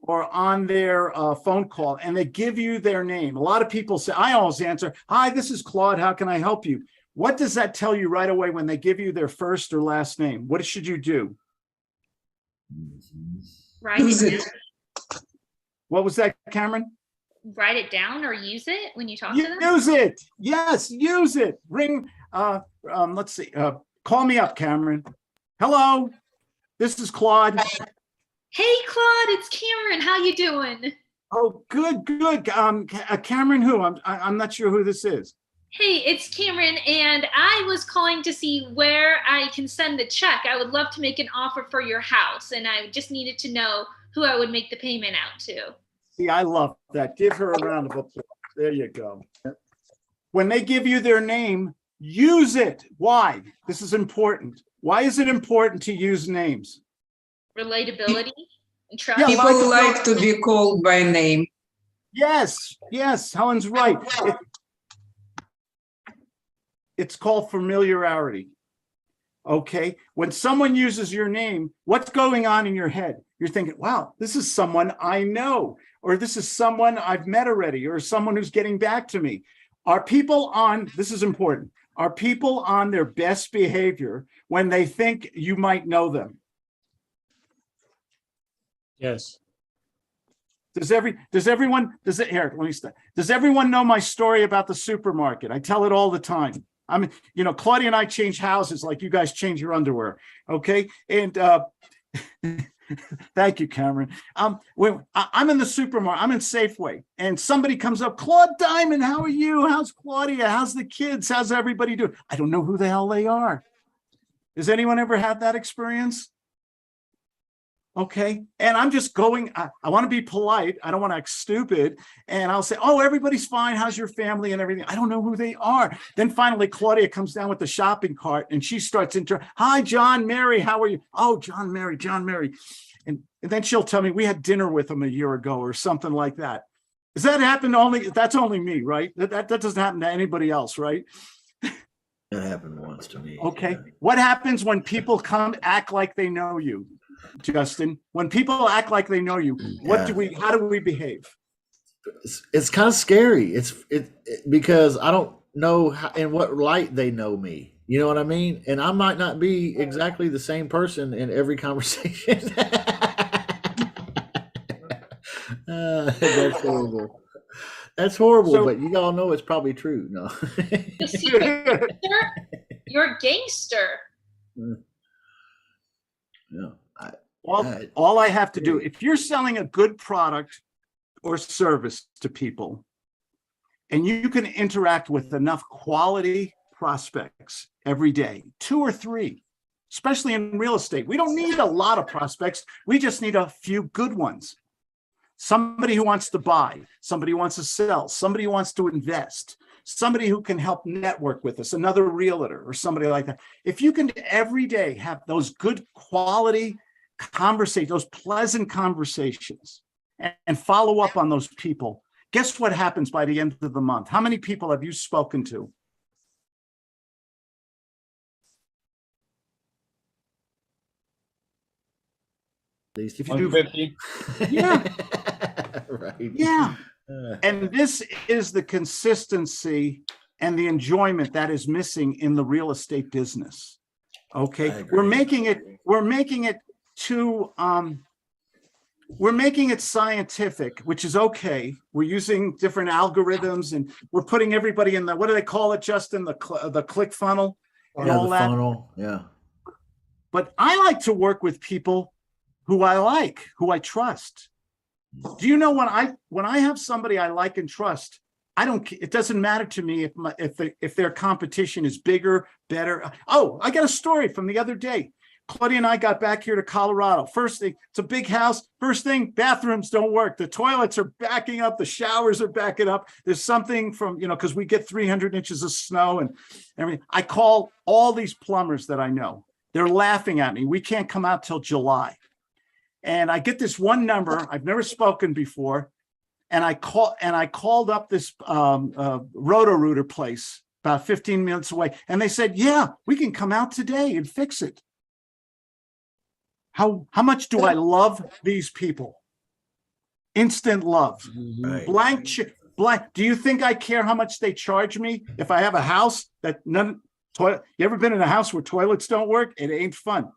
or on their phone call and they give you their name, a lot of people say, I always answer, hi, this is Claude. How can I help you? What does that tell you right away when they give you their first or last name? What should you do? Write Use it it. down. What was that, Cameron? Write it down or use it when you talk to them. Use it. Yes, use it. Ring. Let's see. Call me up, Cameron. Hello. This is Claude. Hey, Claude, it's Cameron. How you doing? Oh, good. Cameron, who? I'm not sure who this is. Hey, it's Cameron, and I was calling to see where I can send the check. I would love to make an offer for your house, and I just needed to know who I would make the payment out to. See, I love that. Give her a round of applause. There you go. When they give you their name, use it. Why? This is important. Why is it important to use names? Relatability and trust. Yeah, People like to be called by name. Yes, Helen's right. It's called familiarity. Okay. When someone uses your name, what's going on in your head? You're thinking, wow, this is someone I know, or this is someone I've met already, or someone who's getting back to me. Are people on, this is important, are people on their best behavior when they think you might know them? Yes. Does everyone know my story about the supermarket? I tell it all the time. Claudia and I change houses like you guys change your underwear. Okay. And thank you, Cameron. I'm in the supermarket, I'm in Safeway, and somebody comes up, Claude Diamond, how are you? How's Claudia? How's the kids? How's everybody doing? I don't know who the hell they are. Has anyone ever had that experience? Okay. And I'm just going, I want to be polite. I don't want to act stupid. And I'll say, oh, everybody's fine. How's your family and everything? I don't know who they are. Then finally, Claudia comes down with the shopping cart and she starts hi, John, Mary, how are you? Oh, John, Mary. And then she'll tell me we had dinner with him a year ago or something like that. Does that happen that's only me, right? That doesn't happen to anybody else, right? That happened once to me. Okay. Yeah. What happens when people act like they know you, Justin? When people act like they know you, how do we behave? It's kind of scary. Because I don't know in what light they know me. You know what I mean? And I might not be exactly the same person in every conversation. That's horrible. That's horrible, So- but you all know it's probably true. No. The secret gangster? You're a gangster. Yeah. All I have to do, if you're selling a good product or service to people, and you can interact with enough quality prospects every day, 2 or 3, especially in real estate. We don't need a lot of prospects. We just need a few good ones. Somebody who wants to buy, somebody who wants to sell, somebody who wants to invest, somebody who can help network with us, another realtor or somebody like that. If you can every day have those good quality conversations, those pleasant conversations, and follow up on those people, guess what happens by the end of the month? How many people have you spoken to? If you do- 150. Yeah. Right. Yeah. And this is the consistency and the enjoyment that is missing in the real estate business. I Okay. agree. We're making it too, we're making it scientific, which is okay. We're using different algorithms and we're putting everybody in what do they call it, Justin? The click funnel and Yeah, all the that. funnel. Yeah. But I like to work with people who I like, who I trust. Do you know when I have somebody I like and trust, it doesn't matter to me if their competition is bigger, better. Oh, I got a story from the other day. Claudia and I got back here to Colorado. First thing, it's a big house. First thing, bathrooms don't work. The toilets are backing up. The showers are backing up. There's something from, because we get 300 inches of snow and everything. I call all these plumbers that I know. They're laughing at me. We can't come out till July. And I get this one number I've never spoken before. And I called up this Roto-Rooter place about 15 minutes away. And they said, yeah, we can come out today and fix it. How much do I love these people? Instant love. Right. Blank. Do you think I care how much they charge me if I have a house that toilet? You ever been in a house where toilets don't work? It ain't fun.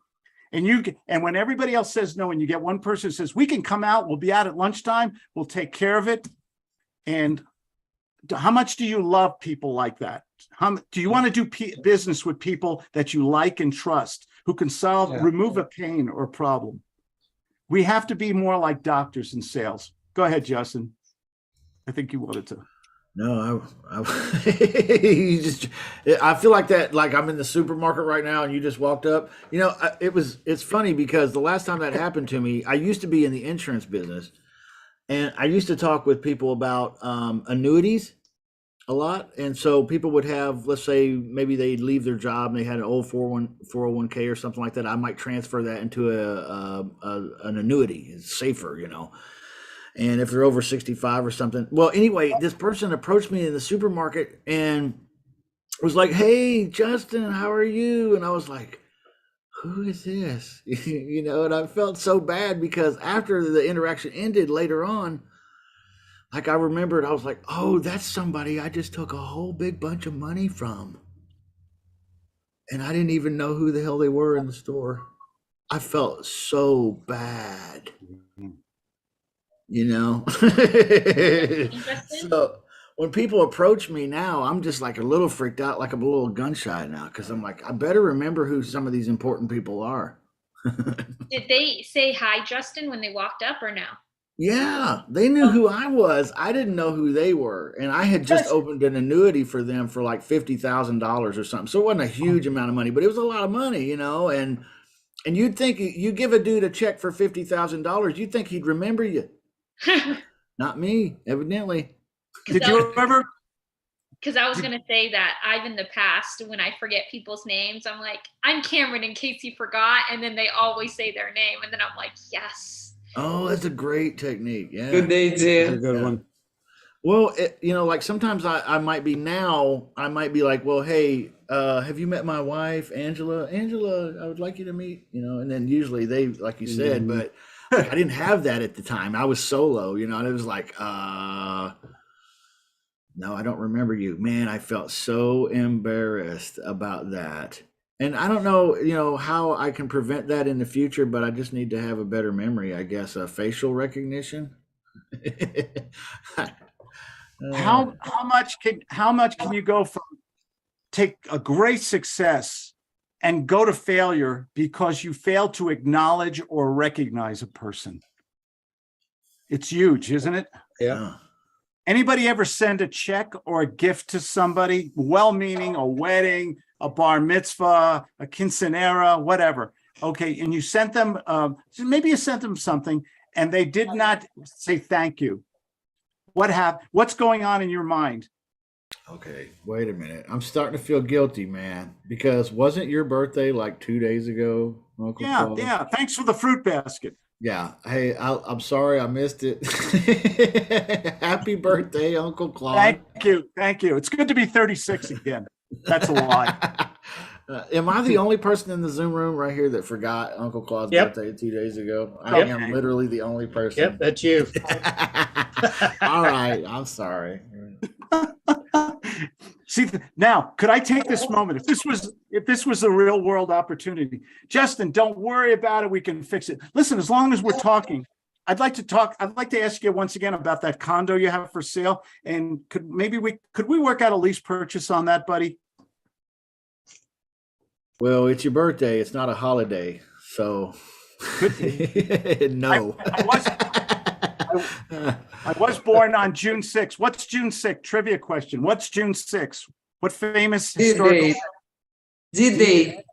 And when everybody else says no, and you get one person who says, we can come out, we'll be out at lunchtime, we'll take care of it. And how much do you love people like that? Do you want to do business with people that you like and trust, who can remove a pain or problem? We have to be more like doctors in sales. Go ahead, Justin. I think you wanted to. No, I feel like that, like I'm in the supermarket right now and you just walked up. It's funny because the last time that happened to me, I used to be in the insurance business and I used to talk with people about annuities a lot. And so people would have, let's say maybe they'd leave their job and they had an old 401k or something like that. I might transfer that into an annuity. It's safer, And if they're over 65 or something. Well, anyway, this person approached me in the supermarket and was like, hey, Justin, how are you? And I was like, who is this? And I felt so bad because after the interaction ended later on, like I remembered, I was like, oh, that's somebody I just took a whole big bunch of money from. And I didn't even know who the hell they were in the store. I felt so bad. So when people approach me now, I'm just like a little freaked out, like I'm a little gun shy now, because I'm like, I better remember who some of these important people are. Did they say hi, Justin, when they walked up or no? Yeah, they knew who I was. I didn't know who they were. And I had just opened an annuity for them for like $50,000 or something. So it wasn't a huge amount of money, but it was a lot of money, and And you'd think you give a dude a check for $50,000, you'd think he'd remember you. Not me, evidently. Did you ever? Because I was going to say that I've in the past, when I forget people's names, I'm like, I'm Cameron in case you forgot. And then they always say their name. And then I'm like, yes. Oh, that's a great technique. Yeah. Good That's idea. a good one. Well, like sometimes I might be like, well, hey, have you met my wife, Angela? Angela, I would like you to meet, and then usually they, like you said, but I didn't have that at the time. I was solo, and it was like, no, I don't remember you. Man, I felt so embarrassed about that. And I don't know, how I can prevent that in the future, but I just need to have a better memory, I guess, facial recognition. How much can you go from take a great success and go to failure because you fail to acknowledge or recognize a person? It's huge, isn't it? Yeah. Anybody ever send a check or a gift to somebody, well-meaning, a wedding, a bar mitzvah, a quinceanera, whatever? Okay, and you sent them, maybe you sent them something, and they did not say thank you. What happened? What's going on in your mind? Okay, wait a minute. I'm starting to feel guilty, man, because wasn't your birthday like 2 days ago, Uncle Claude? Yeah. Thanks for the fruit basket. Yeah. Hey, I'm sorry I missed it. Happy birthday, Uncle Claude. Thank you. It's good to be 36 again. That's a lie. Am I the only person in the Zoom room right here that forgot Uncle Claude's birthday 2 days ago? I am literally the only person. Yep, that's you. All right, I'm sorry. See, now, could I take this moment? If this was a real world opportunity, Justin, don't worry about it. We can fix it. Listen, as long as we're talking, I'd like to ask you once again about that condo you have for sale. And could we work out a lease purchase on that, buddy? Well, it's your birthday. It's not a holiday, so no. I was born on June 6th. What's June 6th? Trivia question. What's June 6th? What famous historical? D-Day.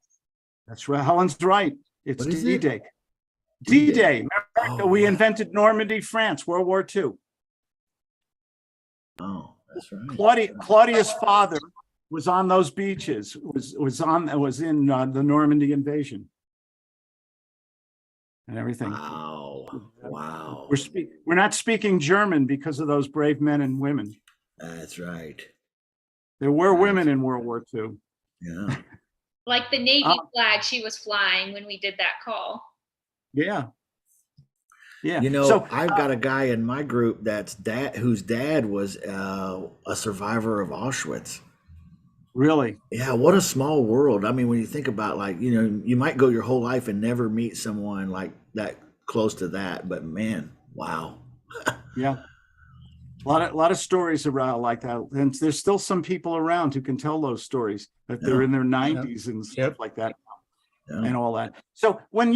That's right. Helen's right. It's What is it? D-Day. D-Day. America, Oh, we yeah. invented Normandy, France, World War II. Oh, that's right. Claudia's father was on those beaches. Was in the Normandy invasion and everything. Wow. We're not speaking German because of those brave men and women. That's right. There were women in World War II. Yeah. Like the Navy flag she was flying when we did that call. Yeah. So I've got a guy in my group whose dad was a survivor of Auschwitz. Really? Yeah, what a small world. I mean, when you think about you might go your whole life and never meet someone like that close to that, but man, wow. Yeah. A lot of stories around like that. And there's still some people around who can tell those stories that they're in their 90s and stuff like that and all that. So when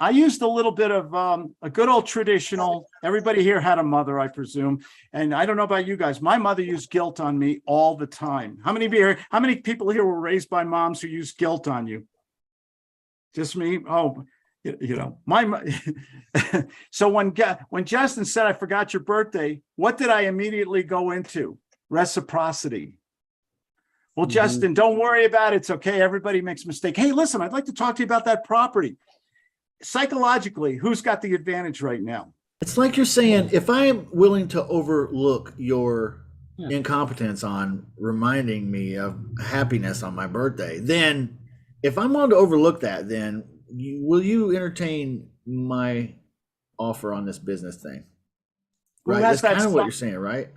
I used a little bit of a good old traditional, everybody here had a mother, I presume. And I don't know about you guys. My mother used guilt on me all the time. How many people here were raised by moms who used guilt on you? Just me? Oh, so when Justin said, I forgot your birthday, what did I immediately go into? Reciprocity. Well, Justin, don't worry about it. It's okay. Everybody makes a mistake. Hey, listen, I'd like to talk to you about that property. Psychologically, who's got the advantage right now? It's like you're saying, if I am willing to overlook your incompetence on reminding me of happiness on my birthday, then if I'm willing to overlook that, then will you entertain my offer on this business thing? Right. That's kind of what you're saying, right?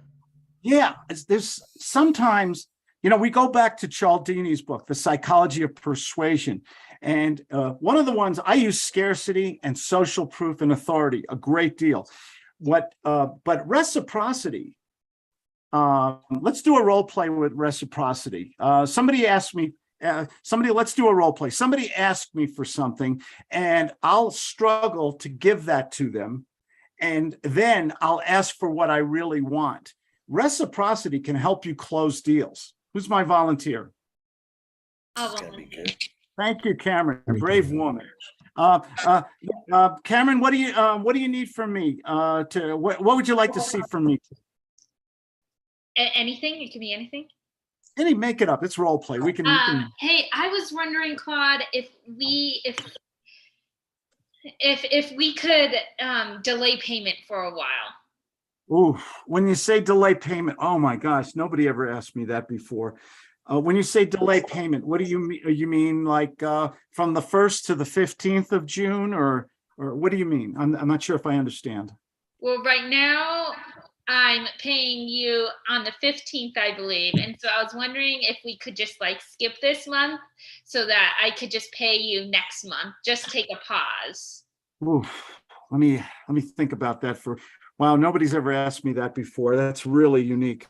Yeah. There's sometimes, we go back to Cialdini's book, The Psychology of Persuasion. And one of the ones I use scarcity and social proof and authority a great deal. But reciprocity, let's do a role play with reciprocity. Somebody asked me, let's do a role play. Somebody asked me for something and I'll struggle to give that to them. And then I'll ask for what I really want. Reciprocity can help you close deals. Who's my volunteer? I'll volunteer. Thank you, Cameron, a brave woman. Cameron, what do you need from me? What would you like to see from me? Anything? It could be anything. Make it up. It's role play. We can. Hey, I was wondering, Claude, if we could delay payment for a while. Ooh, when you say delay payment, oh my gosh, nobody ever asked me that before. When you say delay payment, what do you mean? You mean like from the 1st to the 15th of June, or what do you mean? I'm not sure if I understand. Well, right now I'm paying you on the 15th, I believe. And so I was wondering if we could just like skip this month so that I could just pay you next month. Just take a pause. Ooh, let me think about that for. Wow, nobody's ever asked me that before. That's really unique.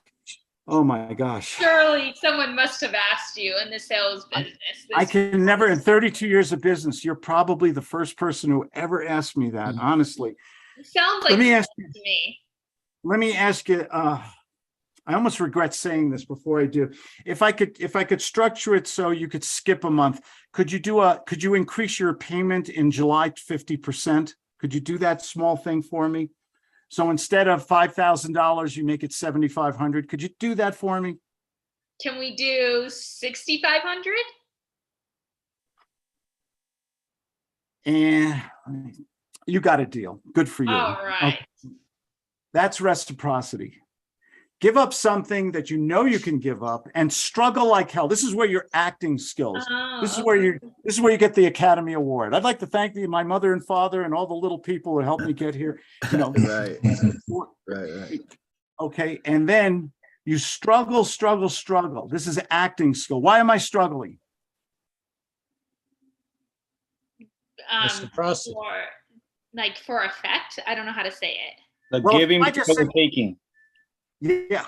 Oh my gosh. Surely someone must have asked you in the sales business. I can never, in 32 years of business, you're probably the first person who ever asked me that, honestly. It sounds like Let me ask you, to me. let me ask you, I almost regret saying this before I do. If I could structure it so you could skip a month, could you increase your payment in July 50%? Could you do that small thing for me? So instead of $5,000, you make it $7,500. Could you do that for me? Can we do 6,500? And you got a deal. Good for you. All right. Okay. That's reciprocity. Give up something that you know you can give up and struggle like hell. This is where your acting skills. This is where you get the Academy Award. I'd like to thank my mother and father and all the little people who helped me get here. You know, Right. Okay, and then you struggle. This is acting skill. Why am I struggling? Reciprocity. For effect. I don't know how to say it. The Well, giving I just before said- the taking. Yeah.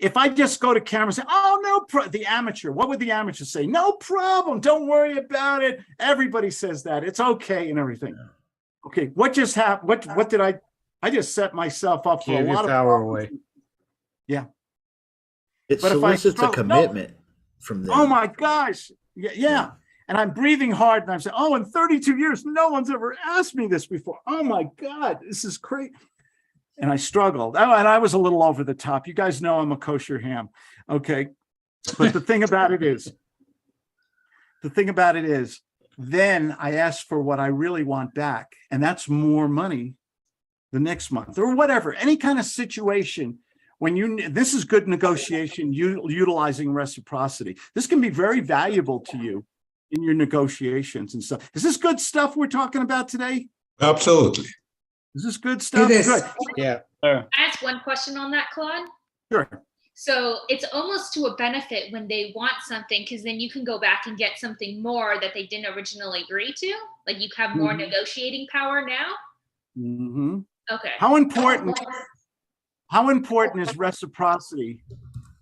If I just go to camera and say, oh, the amateur, what would the amateur say? No problem. Don't worry about it. Everybody says that. It's okay and everything. Okay. What just happened? What did I just set myself up for Give a your lot of power problems. away. Yeah. It But if I solicits a struggle- commitment from them. Oh my gosh. Yeah. And I'm breathing hard and I'm saying, oh, in 32 years, no one's ever asked me this before. Oh my God, this is crazy. And I struggled. Oh, and I was a little over the top. You guys know I'm a kosher ham. Okay. But the thing about it is, then I ask for what I really want back. And that's more money the next month or whatever, any kind of situation. This is good negotiation, utilizing reciprocity. This can be very valuable to you in your negotiations and stuff. Is this good stuff we're talking about today? Absolutely. Is this good stuff? It is. Good. Yeah. Can I ask one question on that, Claude? Sure. So it's almost to a benefit when they want something, because then you can go back and get something more that they didn't originally agree to. Like you have more negotiating power now. Mm-hmm. Okay. How important is reciprocity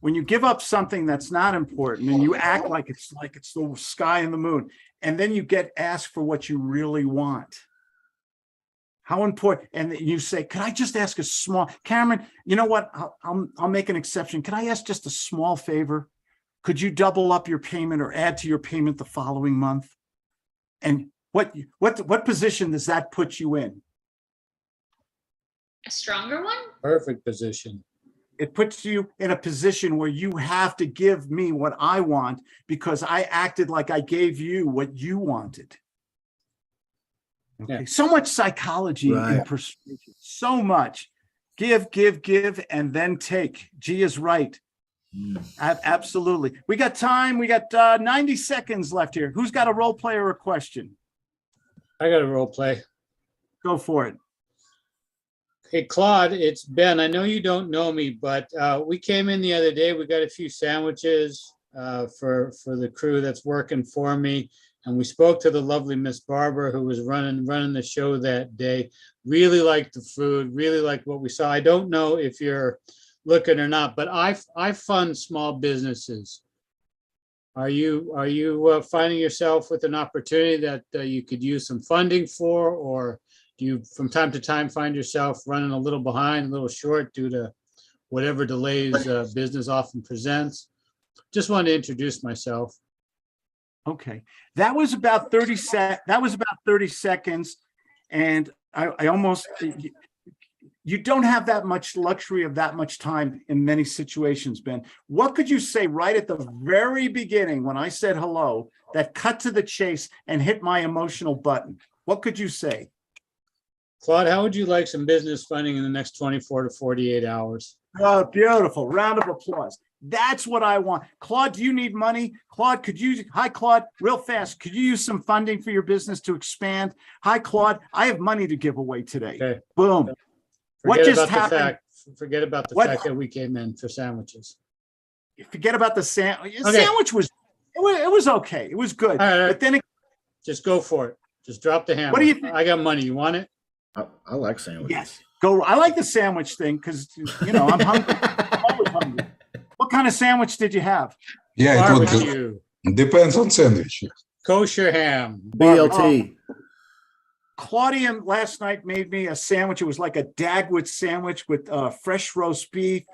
when you give up something that's not important and you act like it's the sky and the moon, and then you get asked for what you really want? How important? And you say, "Could I just ask a small, Cameron? You know what? I'll make an exception. Can I ask just a small favor? Could you double up your payment or add to your payment the following month?" And what position does that put you in? A stronger one? Perfect position. It puts you in a position where you have to give me what I want because I acted like I gave you what you wanted. Okay. Yeah. So much psychology and persuasion. So much. Give, and then take. G is right. Absolutely. We got time. We got 90 seconds left here. Who's got a role play or a question? I got a role play. Go for it. Hey, Claude, it's Ben. I know you don't know me, but we came in the other day. We got a few sandwiches for the crew that's working for me. And we spoke to the lovely Miss Barbara, who was running the show that day. Really liked the food, really liked what we saw. I don't know if you're looking or not, but I fund small businesses. Are you finding yourself with an opportunity that you could use some funding for, or do you from time to time find yourself running a little behind, a little short due to whatever delays business often presents? Just wanted to introduce myself. Okay, that was about 30 seconds, and I almost, you don't have that much luxury of that much time in many situations, Ben. What could you say right at the very beginning when I said hello that cut to the chase and hit my emotional button? What could you say? Claude, how would you like some business funding in the next 24 to 48 hours? Oh, beautiful. Round of applause. That's what I want. Claude, do you need money? Claude, hi, Claude, real fast. Could you use some funding for your business to expand? Hi, Claude, I have money to give away today. Okay. Boom. What Forget just about the happened? Forget about the What- fact that we came in for sandwiches. Forget about the sandwich. Sandwich it was okay. It was good. All right. But then Just go for it. Just drop the hammer. What do you think? I got money. You want it? I like sandwiches. yes, go. I like the sandwich thing because I'm hungry. I'm always hungry. What kind of sandwich did you have? Yeah, it would Barbecue, depends on sandwich. kosher ham. BLT. Claudia last night made me a sandwich. It was like a Dagwood sandwich with fresh roast beef,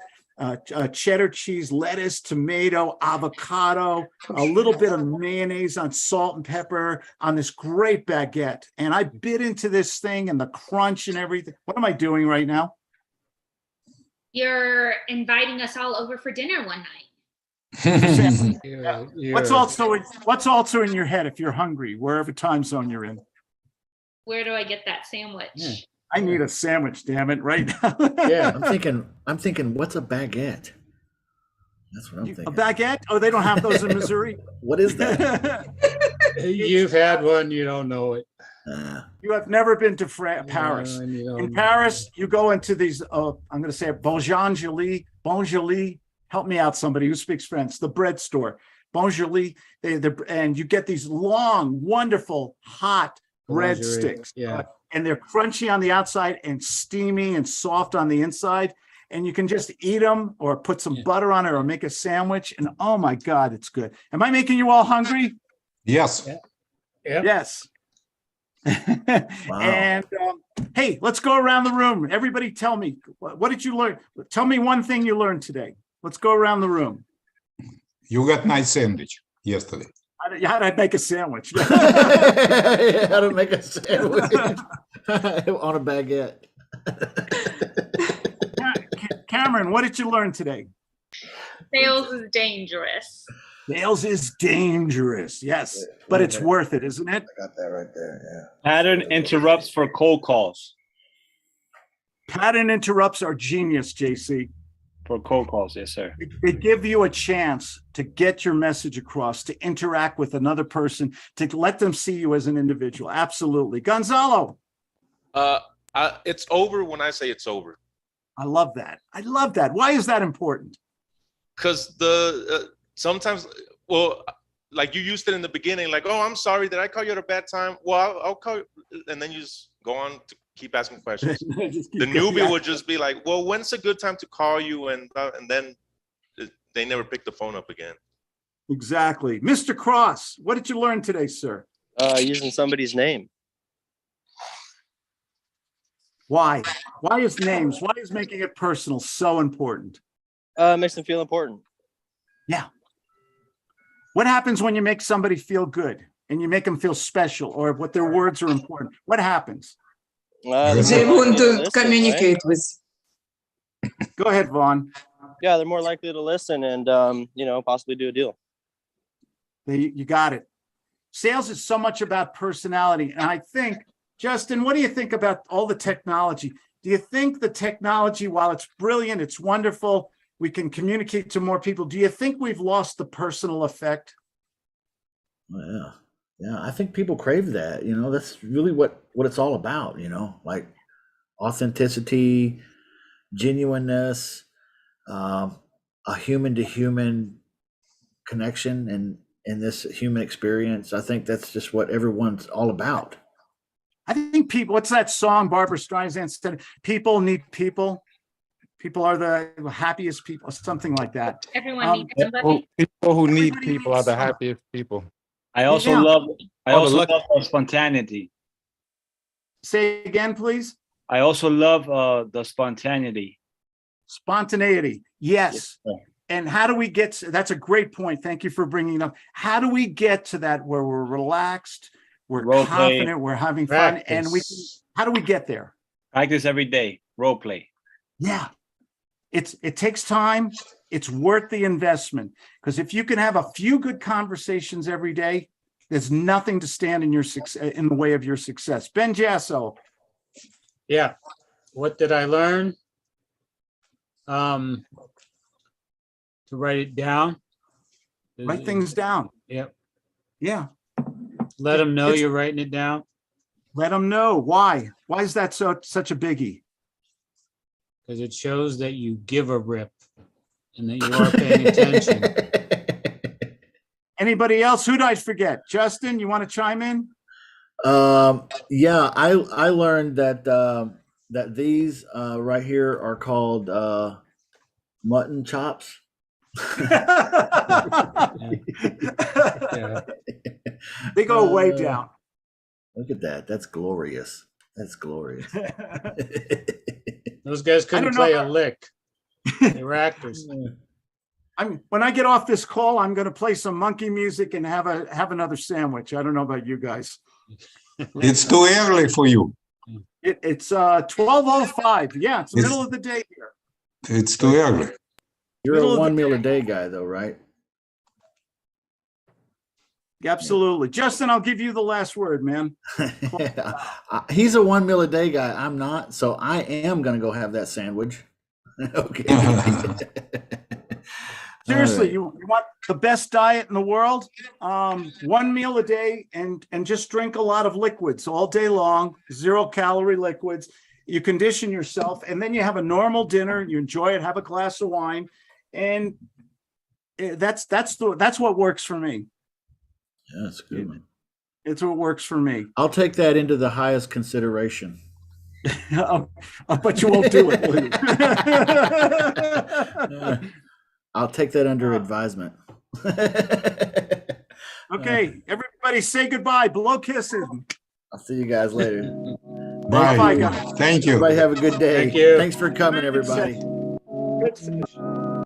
cheddar cheese, lettuce, tomato, avocado, a little bit of mayonnaise on salt and pepper on this great baguette. And I bit into this thing and the crunch and everything. What am I doing right now? You're inviting us all over for dinner one night. What's also in your head if you're hungry, wherever time zone you're in? Where do I get that sandwich? Yeah. I need a sandwich, damn it, right now. Yeah. I'm thinking, what's a baguette? That's what I'm thinking. A baguette? Oh, they don't have those in Missouri. What is that? You've had one, you don't know it. You have never been to Paris. And you don't In know Paris, you go into these, I'm going to say it, Bonjourly. Help me out, somebody who speaks French. The bread store, Bonjourly. And you get these long, wonderful, hot bread Lingerie, sticks. yeah. And they're crunchy on the outside and steamy and soft on the inside. And you can just eat them or put some butter on it or make a sandwich. And oh my God, it's good. Am I making you all hungry? Yes. Yeah. Yep. Yes. Wow. And hey, let's go around the room. Everybody tell me, what did you learn? Tell me one thing you learned today. Let's go around the room. You got nice sandwich yesterday. How did I make a sandwich? How to make a sandwich on a baguette. Cameron, what did you learn today? Sales is dangerous. Sales is dangerous. Yes, but it's worth it, isn't it? I got that right there. Pattern interrupts for cold calls. Pattern interrupts are genius, JC. For cold calls, yes, sir. They give you a chance to get your message across, to interact with another person, to let them see you as an individual. Absolutely. Gonzalo. It's over when I say it's over. I love that. I love that. Why is that important? Because sometimes, well, like you used it in the beginning, like, oh, I'm sorry, did I call you at a bad time? Well, I'll call you, and then you just go on to keep asking questions. The newbie would just be like, well, when's a good time to call you? And then they never pick the phone up again. Exactly. Mr. Cross, what did you learn today, sir? Using somebody's name. Why? Why is names? Why is making it personal so important? Makes them feel important. Yeah. What happens when you make somebody feel good and you make them feel special or what their words are important? What happens? They want to communicate with. Go ahead, Vaughn. Yeah, they're more likely to listen and, possibly do a deal. You got it. Sales is so much about personality. And I think, Justin, what do you think about all the technology? Do you think the technology, while it's brilliant, it's wonderful, we can communicate to more people, do you think we've lost the personal effect? Yeah. Yeah, I think people crave that. That's really what it's all about, like authenticity, genuineness, a human to human connection and in this human experience. I think that's just what everyone's all about. I think people, what's that song Barbara Streisand said? People need people. People are the happiest people, something like that. Everyone needs somebody. People who need Everybody people are needs the somebody. happiest people. I also Yeah. love the spontaneity. Say again, please. I also love the spontaneity. Spontaneity. Yes. Yeah. And how do we get to, that's a great point. Thank you for bringing it up. How do we get to that where we're relaxed, we're Role play. confident, we're having fun, and Practice. how do we get there? Practice every day. Role play. Yeah. It takes time. It's worth the investment, because if you can have a few good conversations every day, there's nothing to stand in your in the way of your success. Ben Jasso. Yeah. What did I learn? To write it down. Write things down. Yep. Yeah. Let them know It's- you're writing it down. Let them know why. Why is that such a biggie? Because it shows that you give a rip and that you are paying attention. Anybody else? Who did I forget? Justin, you want to chime in? Yeah, I learned that that these right here are called mutton chops. Yeah. They go way down. Look at that. That's glorious. That's glorious. Those guys couldn't don't know play a about- lick. They were actors. When I get off this call, I'm going to play some monkey music and have another sandwich. I don't know about you guys. It's too early for you. It's 12:05. Yeah, it's the It's- middle of the day here. It's too early. You're Middle a of the one meal a day guy, though, right? Absolutely. Justin, I'll give you the last word, man. He's a one meal a day guy. I'm not, so I am gonna go have that sandwich. Okay. Seriously, All right. you want the best diet in the world? One meal a day and just drink a lot of liquids all day long, 0-calorie liquids. You condition yourself, and then you have a normal dinner. You enjoy it, have a glass of wine, and that's what works for me. Yeah, that's good, man. It's what works for me. I'll take that into the highest consideration. But you won't do it, will you? I'll take that under advisement. Okay, everybody say goodbye. Blow kisses. I'll see you guys later. Bye. Bye, guys. Thank you. Everybody have a good day. Thank you. Thanks for coming, everybody. Good session.